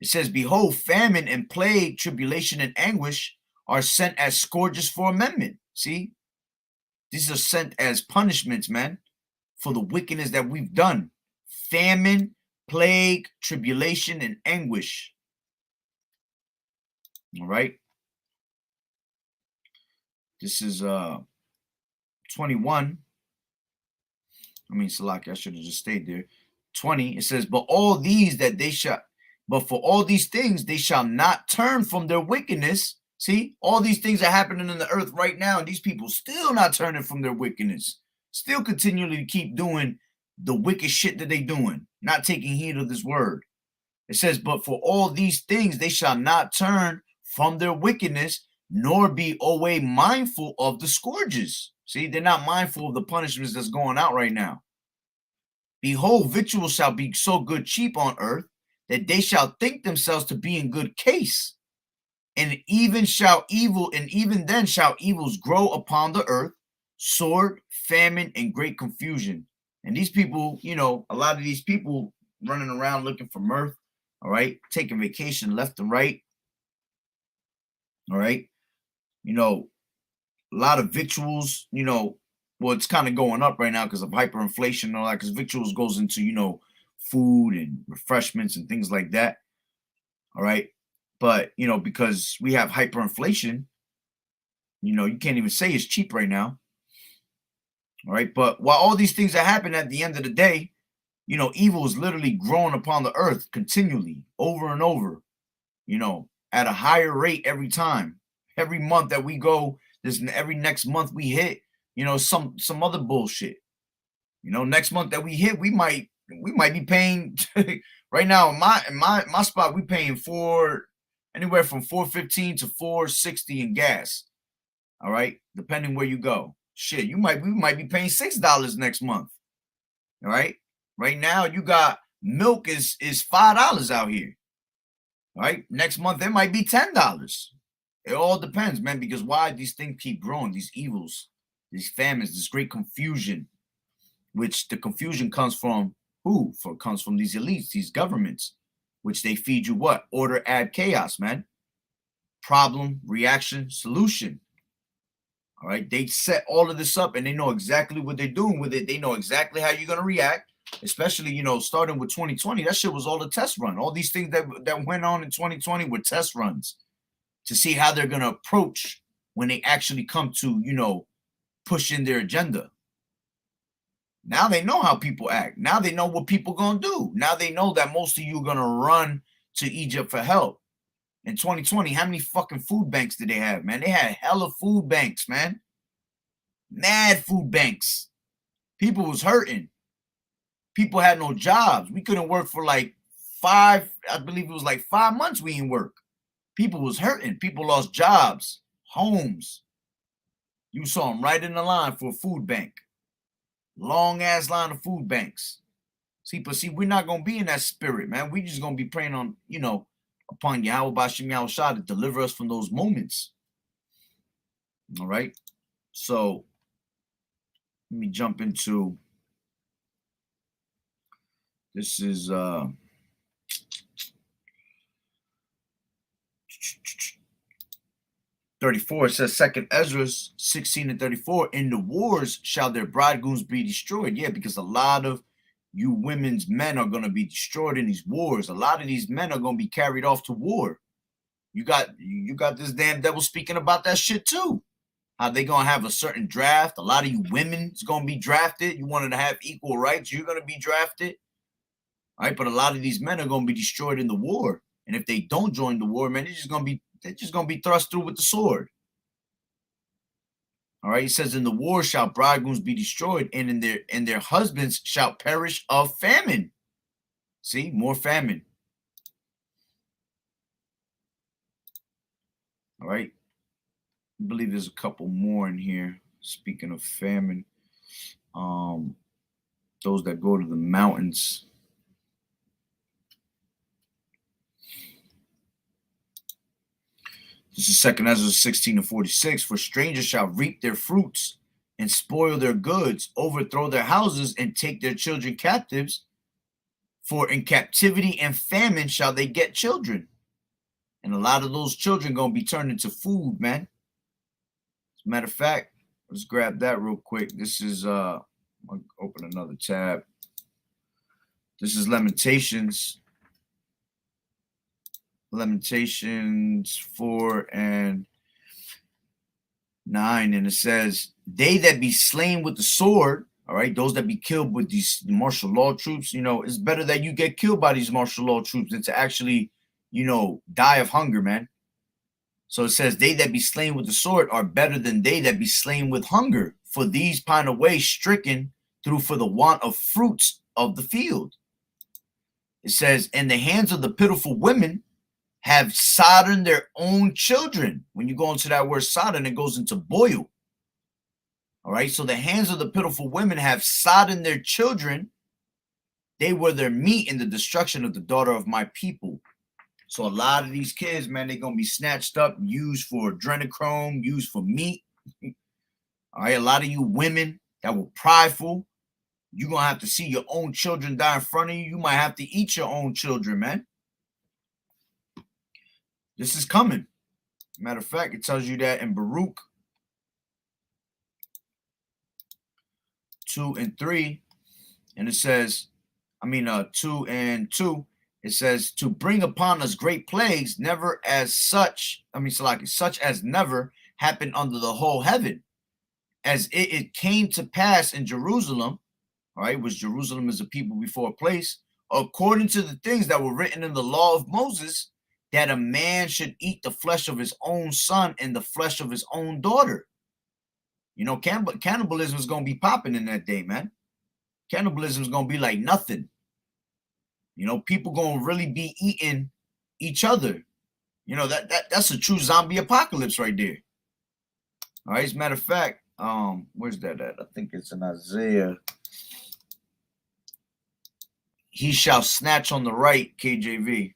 It says, behold, famine and plague, tribulation and anguish are sent as scourges for amendment. See? These are sent as punishments, man, for the wickedness that we've done. Famine, plague, tribulation, and anguish. All right? This is 21. Salaki, I should have just stayed there. 20, it says, but for all these things they shall not turn from their wickedness. See, all these things are happening in the earth right now, and these people still not turning from their wickedness, still continually keep doing the wicked shit that they doing, not taking heed of this word. It says, but for all these things they shall not turn from their wickedness, nor be always mindful of the scourges. See, they're not mindful of the punishments that's going out right now. Behold, victuals shall be so good cheap on earth that they shall think themselves to be in good case. And even then shall evils grow upon the earth, sword, famine, and great confusion. And these people, a lot of these people running around looking for mirth, all right, taking vacation left and right, all right, a lot of victuals, well, it's kind of going up right now because of hyperinflation and all that, because victuals goes into, food and refreshments and things like that, all right. But, because we have hyperinflation, you can't even say it's cheap right now. All right. But while all these things are happening at the end of the day, evil is literally growing upon the earth continually over and over, at a higher rate every time. Every month that we go, every next month we hit, some other bullshit. Next month that we hit, we might be paying right now in my spot, we paying anywhere from $4.15 to $4.60 in gas. All right, depending where you go. Shit, we might be paying $6 next month. All right. Right now, you got milk is $5 out here. All right. Next month, it might be $10. It all depends, man, because why these things keep growing, these evils, these famines, this great confusion, which the confusion comes from who? Comes from these elites, these governments, which they feed you what? Order, add chaos, man. Problem, reaction, solution. All right. They set all of this up and they know exactly what they're doing with it. They know exactly how you're going to react, especially, starting with 2020. That shit was all a test run. All these things that went on in 2020 were test runs to see how they're going to approach when they actually come to, push in their agenda. Now they know how people act. Now they know what people going to do. Now they know that most of you are going to run to Egypt for help. In 2020, how many fucking food banks did they have, man? They had hella food banks, man. Mad food banks. People was hurting. People had no jobs. We couldn't work for like I believe it was like 5 months we didn't work. People was hurting. People lost jobs, homes. You saw them right in the line for a food bank. Long ass line of food banks. See, we're not going to be in that spirit, man. We just going to be praying on, upon Yahweh Bashim Yahushua to deliver us from those moments. All right. So let me jump into this is 34. It says 2nd Ezra 16 and 34. In the wars shall their bridegrooms be destroyed. Yeah, because a lot of you women's men are going to be destroyed in these wars. A lot of these men are going to be carried off to war. You got this damn devil speaking about that shit too. How they going to have a certain draft. A lot of you women is going to be drafted. You wanted to have equal rights. You're going to be drafted. All right, but a lot of these men are going to be destroyed in the war. And if they don't join the war, man, they're just going to be thrust through with the sword. All right, it says, in the war shall bridegrooms be destroyed, and in their husbands shall perish of famine. See, more famine. All right. I believe there's a couple more in here. Speaking of famine, those that go to the mountains. This is 2nd Ezra 16 to 46. For strangers shall reap their fruits and spoil their goods, overthrow their houses, and take their children captives. For in captivity and famine shall they get children. And a lot of those children going to be turned into food, man. As a matter of fact, let's grab that real quick. This is, I'll open another tab. This is Lamentations 4 and 9, and it says, they that be slain with the sword, all right, those that be killed with these martial law troops, it's better that you get killed by these martial law troops than to actually, die of hunger, man. So it says, they that be slain with the sword are better than they that be slain with hunger, for these pine away stricken through for the want of fruits of the field. It says, and the hands of the pitiful women have sodden their own children. When you go into that word sodden, it goes into boil. All right. So the hands of the pitiful women have sodden their children. They were their meat in the destruction of the daughter of my people. So a lot of these kids, man, they're going to be snatched up, used for adrenochrome, used for meat. All right. A lot of you women that were prideful, you're going to have to see your own children die in front of you. You might have to eat your own children, man. This is coming. Matter of fact, it tells you that in Baruch 2 and 3, and it says, 2 and 2, it says, to bring upon us great plagues, never as such, such as never happened under the whole heaven, as it came to pass in Jerusalem, all right, which Jerusalem is a people before a place, according to the things that were written in the law of Moses, that a man should eat the flesh of his own son and the flesh of his own daughter. Cannibalism is going to be popping in that day, man. Cannibalism is going to be like nothing. People going to really be eating each other. That's a true zombie apocalypse right there. All right, as a matter of fact, where's that at? I think it's in Isaiah. He shall snatch on the right, KJV.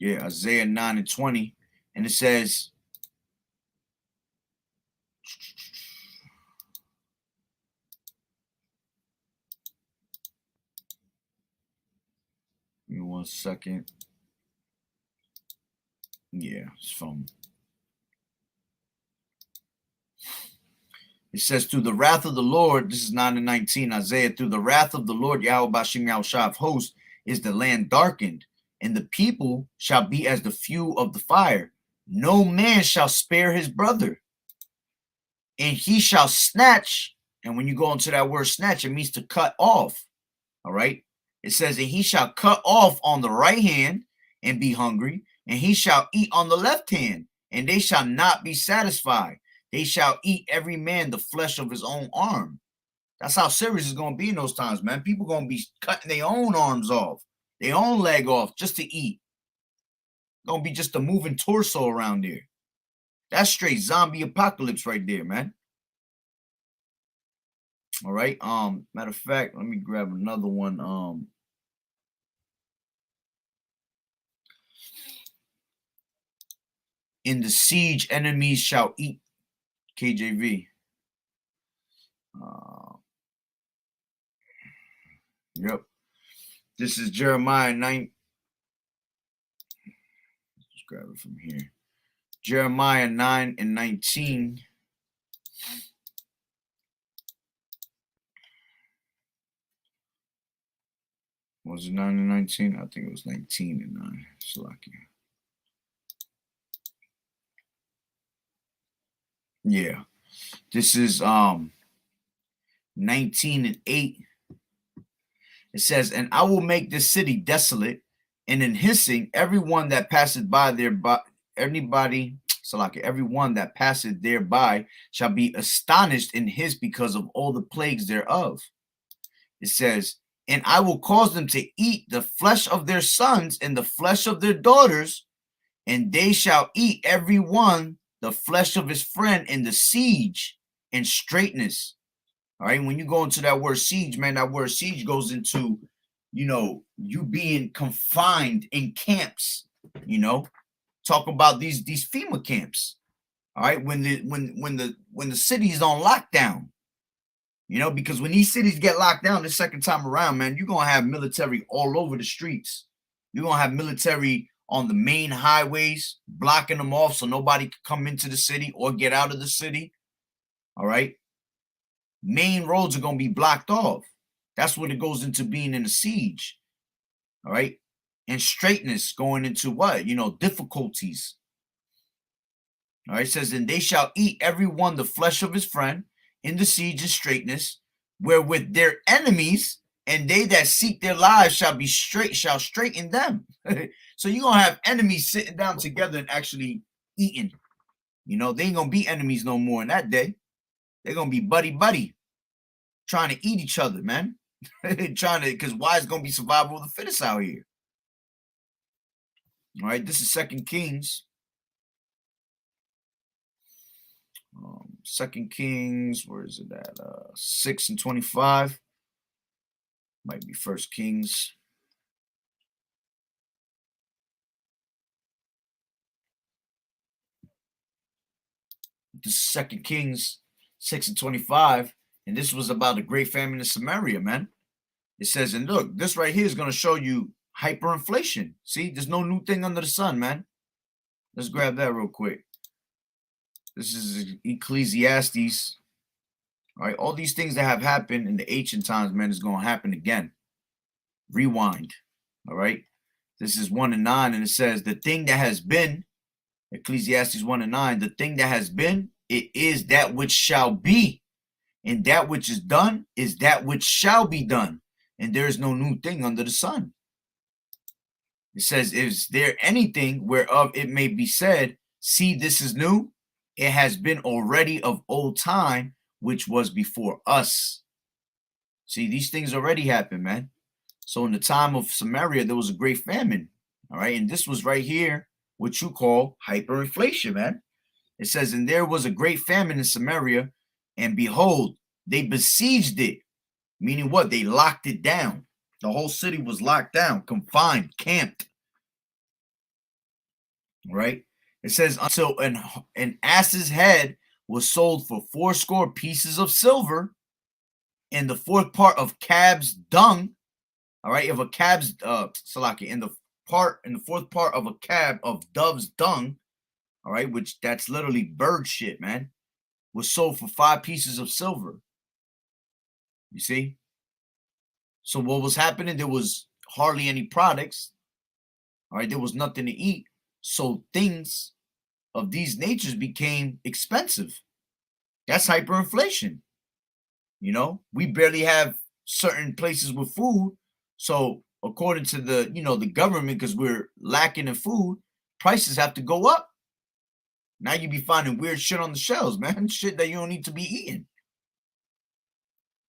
Yeah, Isaiah 9 and 20. And it says, give me 1 second. Yeah, it's from. It says, through the wrath of the Lord, this is 9 and 19, Isaiah, through the wrath of the Lord, Yahweh Bashim Yahushua of hosts, is the land darkened, and the people shall be as the fuel of the fire. No man shall spare his brother, and he shall snatch. And when you go into that word snatch, it means to cut off. All right. It says, and he shall cut off on the right hand and be hungry, and he shall eat on the left hand, and they shall not be satisfied. They shall eat every man the flesh of his own arm. That's how serious it's going to be in those times, man. People going to be cutting their own arms off, their own leg off just to eat. Going to be just a moving torso around there. That's straight zombie apocalypse right there, man. All right. Matter of fact, let me grab another one. In the siege, enemies shall eat. KJV. Yep. This is Jeremiah 9. Let's grab it from here. Jeremiah 9 and 19. Was it 9 and 19? I think it was 19 and 9. Slocky. Yeah. This is 19 and 8. It says, and I will make this city desolate, and in hissing, everyone that passeth by thereby, everyone that passeth thereby shall be astonished in hiss because of all the plagues thereof. It says, and I will cause them to eat the flesh of their sons and the flesh of their daughters, and they shall eat every one the flesh of his friend in the siege and straightness. All right, when you go into that word siege, man, that word siege goes into, you being confined in camps. Talk about these FEMA camps. All right, when the city is on lockdown, because when these cities get locked down the second time around, man, you're gonna have military all over the streets. You're gonna have military on the main highways, blocking them off so nobody can come into the city or get out of the city. All right. Main roads are going to be blocked off. That's what it goes into being in a siege. All right. And straightness going into what? Difficulties. All right. It says, and they shall eat every one the flesh of his friend in the siege and straightness, wherewith their enemies and they that seek their lives shall straighten them. So you're going to have enemies sitting down together and actually eating. They ain't going to be enemies no more in that day. They're going to be buddy, trying to eat each other, man. Because why is going to be survival of the fittest out here? All right, this is 2 Kings. 2 Kings, where is it at? 6 and 25. Might be 1 Kings. This is 2 Kings 6 and 25. And this was about the great famine in Samaria, man. It says, and look, this right here is going to show you hyperinflation. See, there's no new thing under the sun, man. Let's grab that real quick. This is Ecclesiastes. All right, all these things that have happened in the ancient times, man, is going to happen again. Rewind. All right. This is 1 and 9, and it says, the thing that has been, Ecclesiastes 1 and 9, the thing that has been, it is that which shall be. And that which is done is that which shall be done. And there is no new thing under the sun. It says, is there anything whereof it may be said, see, this is new? It has been already of old time, which was before us. See, these things already happened, man. So in the time of Samaria, there was a great famine. All right. And this was right here, what you call hyperinflation, man. It says, and there was a great famine in Samaria, and behold, they besieged it. Meaning what? They locked it down. The whole city was locked down, confined, camped. Right? It says, until an ass's head was sold for 80 pieces of silver, and the fourth part of calf's dung. All right, of a calf's salaki, in the fourth part of a calf of dove's dung. All right, which that's literally bird shit, man, was sold for 5 pieces of silver. You see? So what was happening? There was hardly any products. All right, there was nothing to eat. So things of these natures became expensive. That's hyperinflation. You know, we barely have certain places with food. So according to the, the government, because we're lacking in food, prices have to go up. Now you be finding weird shit on the shelves, man. Shit that you don't need to be eating.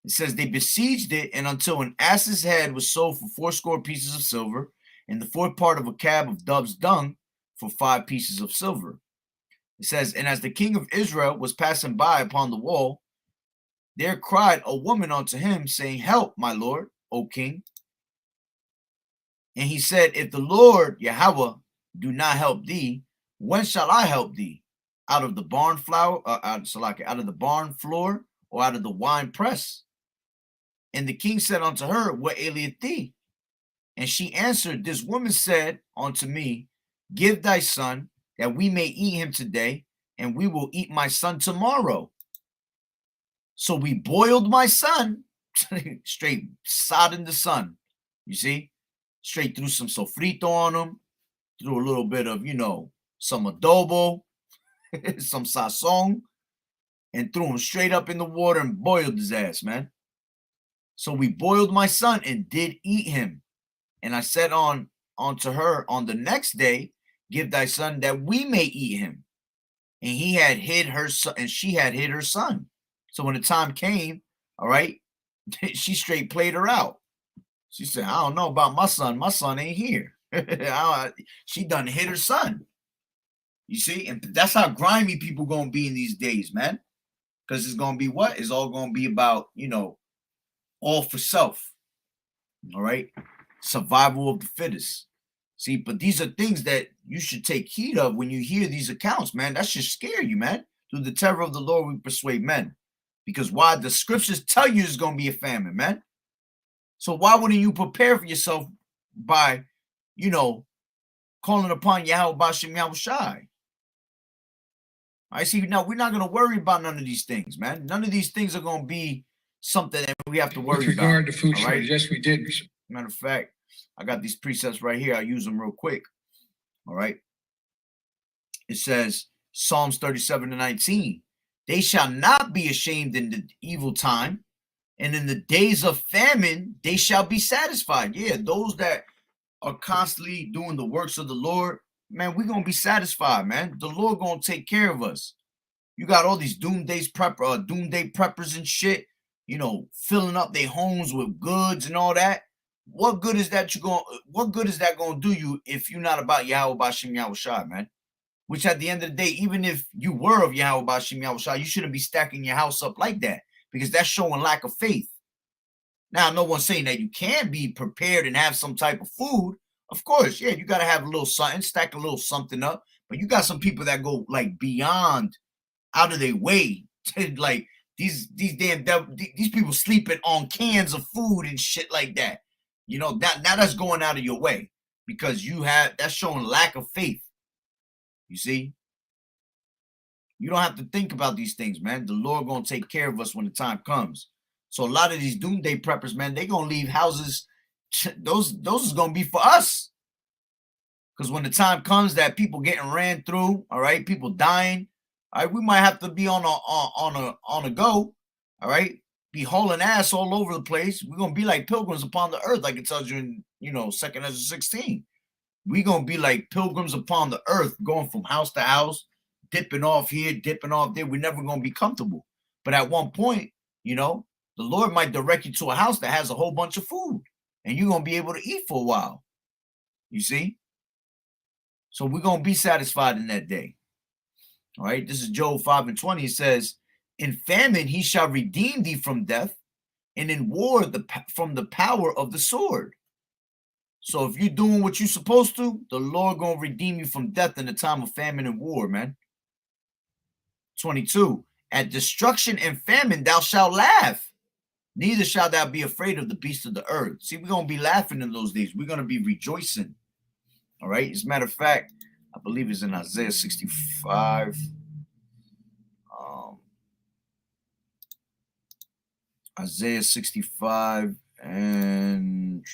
It says they besieged it, and until an ass's head was sold for 80 pieces of silver, and the fourth part of a cab of dove's dung for 5 pieces of silver. It says, and as the king of Israel was passing by upon the wall, there cried a woman unto him, saying, help, my lord, O king. And he said, if the Lord Yahweh do not help thee, when shall I help thee? Out of the barn floor, out of the barn floor, or out of the wine press? And the king said unto her, what aileth thee? And she answered, this woman said unto me, give thy son, that we may eat him today, and we will eat my son tomorrow. So we boiled my son, straight sod in the sun, you see? Straight threw some sofrito on him, threw a little bit of, some adobo, some sazon, and threw him straight up in the water and boiled his ass, man. So we boiled my son and did eat him. And I said unto her on the next day, give thy son that we may eat him. And he had hid her son, and she had hid her son. So when the time came, all right, she straight played her out. She said, I don't know about my son. My son ain't here. She done hid her son. You see? And that's how grimy people going to be in these days, man. Because it's going to be what? It's all going to be about, all for self. All right? Survival of the fittest. See, but these are things that you should take heed of when you hear these accounts, man. That should scare you, man. Through the terror of the Lord, we persuade men. Because why? The scriptures tell you there's going to be a famine, man. So why wouldn't you prepare for yourself by, calling upon Yahweh Bashem Yahweh Shai? I see. Now, we're not going to worry about none of these things, man. None of these things are going to be something that we have to worry about. With regard to food shortage, yes, we did. Matter of fact, I got these precepts right here. I'll use them real quick. All right. It says, Psalms 37-19, they shall not be ashamed in the evil time, and in the days of famine, they shall be satisfied. Yeah, those that are constantly doing the works of the Lord, man, we're going to be satisfied, man. The Lord going to take care of us. You got all these doomsday preppers and shit, filling up their homes with goods and all that. What good is that going to do you if you're not about Yahweh Bashem Yahweh Shai, man? Which at the end of the day, even if you were of Yahweh Bashem Yahweh Shai, you shouldn't be stacking your house up like that, because that's showing lack of faith. Now, no one's saying that you can't be prepared and have some type of food. Of course, yeah, you got to have a little something, stack a little something up. But you got some people that go like beyond, out of their way, to, like these people sleeping on cans of food and shit like that. Now that's going out of your way, because that's showing lack of faith. You see, you don't have to think about these things, man. The Lord gonna take care of us when the time comes. So a lot of these doomsday preppers, man, they gonna leave houses. Those is gonna be for us, because when the time comes that people getting ran through, all right, people dying, all right, we might have to be on a go, all right, be hauling ass all over the place. We're gonna be like pilgrims upon the earth, like it tells you in 2nd Ezra 16. We're gonna be like pilgrims upon the earth, going from house to house, dipping off here, dipping off there. We're never gonna be comfortable. But at one point, the Lord might direct you to a house that has a whole bunch of food, and you're gonna be able to eat for a while. You see? So we're gonna be satisfied in that day. All right, this is Job 5:20. It says, in famine he shall redeem thee from death, and in war from the power of the sword. So if you're doing what you're supposed to, the Lord gonna redeem you from death in the time of famine and war, man. 22. At destruction and famine thou shalt laugh, neither shalt thou be afraid of the beasts of the earth. See, we're gonna be laughing in those days. We're gonna be rejoicing. All right. As a matter of fact, I believe it's in Isaiah 65. Isaiah 65 and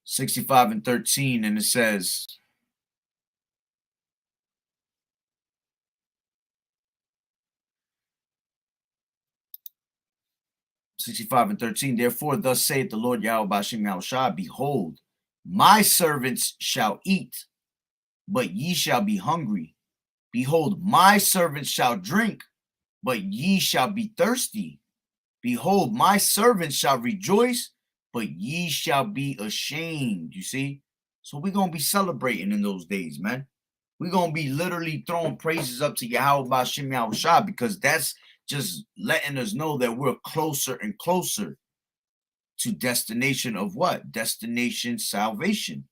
65 and 13, and it says, therefore, thus saith the Lord Yahweh Bashim Yahushua, behold, my servants shall eat, but ye shall be hungry. Behold, my servants shall drink, but ye shall be thirsty. Behold, my servants shall rejoice, but ye shall be ashamed. You see? So we're going to be celebrating in those days, man. We're going to be literally throwing praises up to Yahweh Bashim Yahushua, because that's just letting us know that we're closer and closer to destination of what? Destination salvation.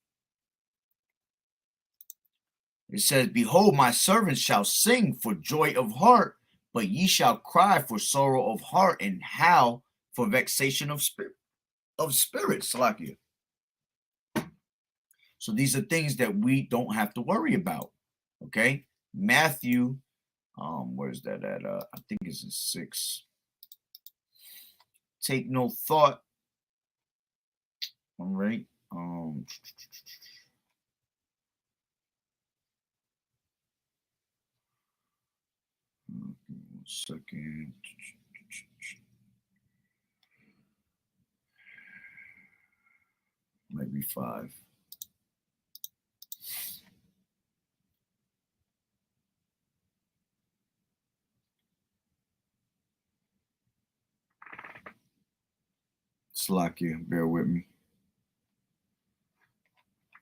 It says, behold, my servants shall sing for joy of heart, but ye shall cry for sorrow of heart and howl for vexation of spirit. Salakia. So these are things that we don't have to worry about. Okay. Matthew, where's that at? I think it's in 6. Take no thought. All right. 1 second. Maybe 5. Slakia, bear with me.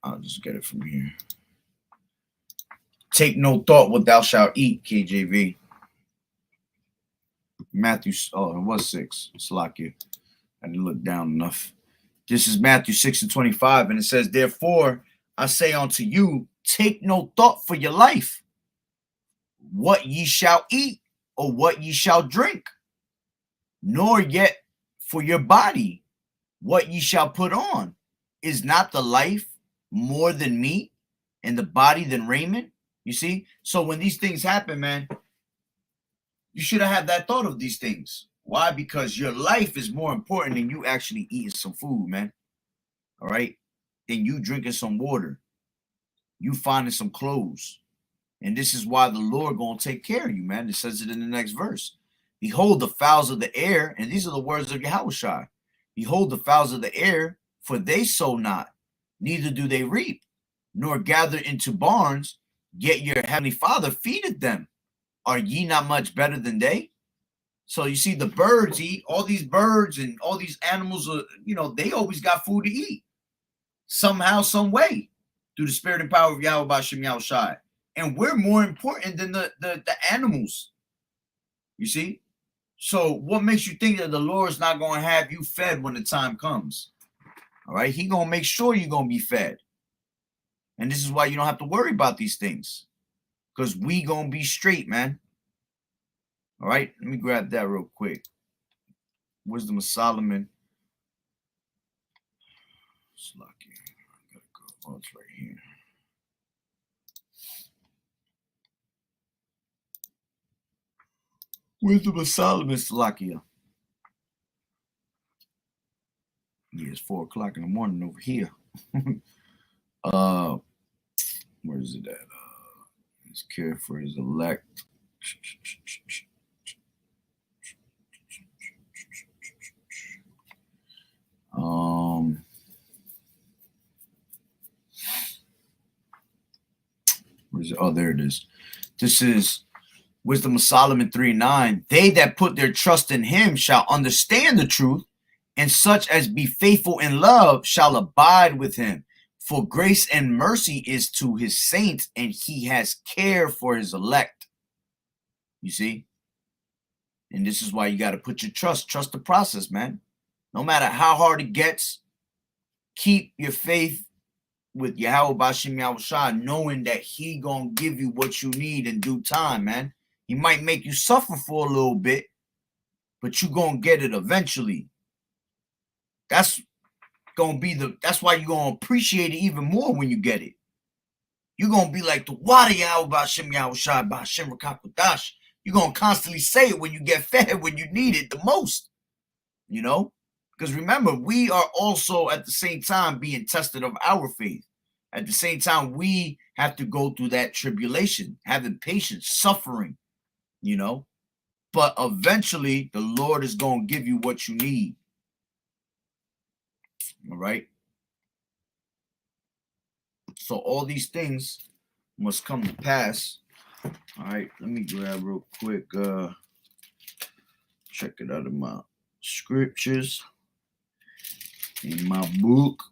I'll just get it from here. Take no thought what thou shalt eat, KJV. Matthew, oh, it was 6. Slakia. I didn't look down enough. This is Matthew 6 and 25, and it says, therefore, I say unto you, take no thought for your life, what ye shall eat, or what ye shall drink, nor yet for your body, what ye shall put on. Is not the life more than meat, and the body than raiment? You see? So when these things happen, man, you should have had that thought of these things. Why? Because your life is more important than you actually eating some food, man. All right? Than you drinking some water. You finding some clothes. And this is why the Lord gonna take care of you, man. It says it in the next verse. Behold the fowls of the air, and these are the words of Yahushua. Behold the fowls of the air, for they sow not, neither do they reap, nor gather into barns, yet your heavenly Father feedeth them. Are ye not much better than they? So you see, the birds eat, all these birds and all these animals, they always got food to eat. Somehow, some way, through the spirit and power of Yahweh Bashim Yahushua. And we're more important than the animals. You see? So what makes you think that the Lord's not going to have you fed when the time comes? All right? He going to make sure you're going to be fed. And this is why you don't have to worry about these things. Because we going to be straight, man. All right? Let me grab that real quick. Wisdom of Solomon. Slucky. I gotta go. Oh, it's right here. Wisdom of Solomon, Salakia. Yeah, it's 4 o'clock in the morning over here. Where is it at? He's care for his elect. Where is it? Oh, there it is. This is Wisdom of Solomon 3:9. They that put their trust in him shall understand the truth, and such as be faithful in love shall abide with him. For grace and mercy is to his saints, and he has care for his elect. You see? And this is why you got to put your trust the process, man. No matter how hard it gets, keep your faith with Yahweh Bashim Yahushua, knowing that he gonna give you what you need in due time, man. He might make you suffer for a little bit, but you gonna get it eventually. That's gonna be that's why you're gonna appreciate it even more when you get it. You're gonna be like the water Yahweh Bashim Yahushua Bashim Rakakudash. You're gonna constantly say it when you get fed, when you need it the most, you know? Because remember, we are also at the same time being tested of our faith. At the same time, we have to go through that tribulation, having patience, suffering, you know. But eventually, the Lord is going to give you what you need. All right. So all these things must come to pass. All right. Let me grab real quick. Check it out in my scriptures. In my book.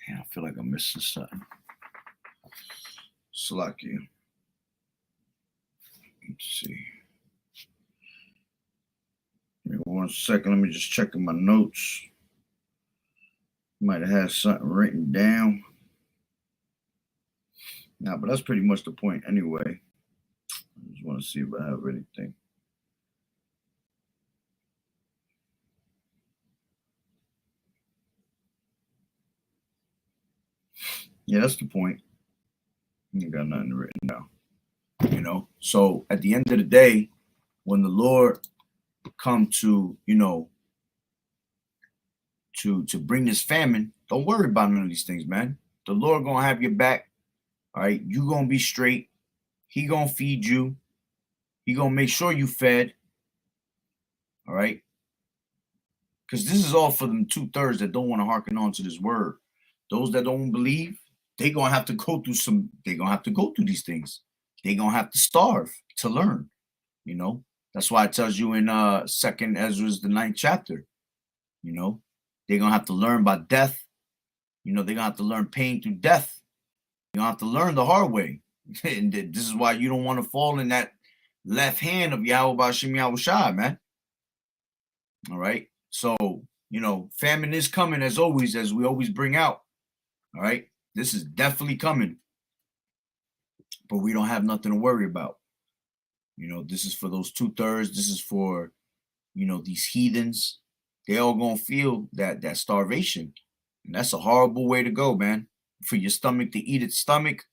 I feel like I'm missing something. Slacky. Let's see. Give me 1 second. Let me just check in my notes. Might have had something written down. Nah, but that's pretty much the point anyway. I just want to see if I have anything. Yeah, that's the point. You got nothing written down. You know, so at the end of the day, when the Lord come to, you know, to bring this famine, don't worry about none of these things, man. The Lord gonna have your back. All right, you gonna be straight. He gonna feed you. He gonna make sure you fed. All right, because this is all for them 2/3 that don't want to hearken on to this word. Those that don't believe, they gonna have to go through some. They gonna have to go through these things. They gonna have to starve to learn. You know, that's why it tells you in 2nd Ezra's the 9th chapter. You know, they're gonna have to learn by death. You know, they're gonna have to learn pain through death. You're gonna have to learn the hard way. And this is why you don't want to fall in that left hand of Yahweh Bashim Yahushua, man. All right. So, you know, famine is coming as always, as we always bring out. All right. This is definitely coming. But we don't have nothing to worry about. You know, this is for those 2/3. This is for, you know, these heathens. They all gonna feel that starvation. And that's a horrible way to go, man. For your stomach to eat its stomach,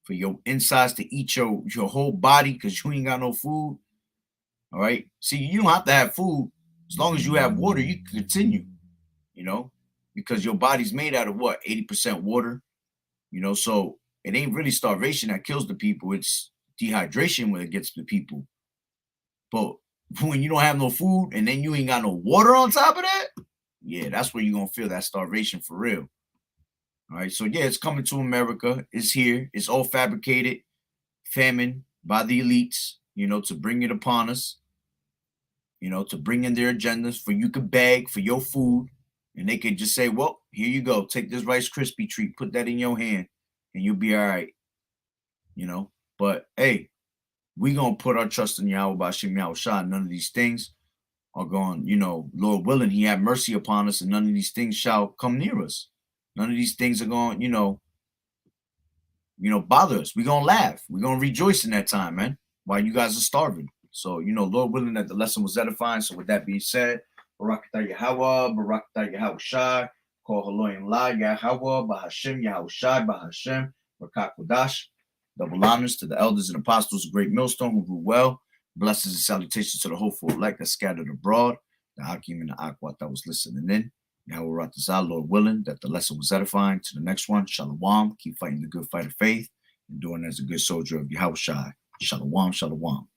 for your insides to eat your whole body because you ain't got no food. All right. See, you don't have to have food. As long as you have water, you can continue, you know, because your body's made out of what? 80% water, you know, so it ain't really starvation that kills the people. It's dehydration when it gets to people. But when you don't have no food and then you ain't got no water on top of that, yeah, that's where you're going to feel that starvation for real. All right. So, yeah, it's coming to America. It's here. It's all fabricated, famine by the elites, you know, to bring it upon us, you know, to bring in their agendas for you could beg for your food. And they could just say, well, here you go. Take this Rice Krispie treat, put that in your hand, and you'll be all right. You know, but hey, we going to put our trust in Yahweh Bashim Yahushua. None of these things are going, you know, Lord willing, he have mercy upon us, and none of these things shall come near us. None of these things are going, you know, bother us. We're going to laugh. We're going to rejoice in that time, man, while you guys are starving. So, you know, Lord willing that the lesson was edifying. So with that being said, Barakatah Yahweh, Barakatah Yahushai, Kol Haloyim La, Yahweh, Bahashem, Yahushai, Bahashem, Barakat Kodash. Double honors to the elders and apostles of Great Millstone who grew well. Blessings and salutations to the hopeful elect that scattered abroad. The Hakim and the Akwat that was listening in. Yahweh Ratazah, Lord willing, that the lesson was edifying. To the next one, Shalom. Keep fighting the good fight of faith and doing as a good soldier of Yahushai. Shalom, shalom.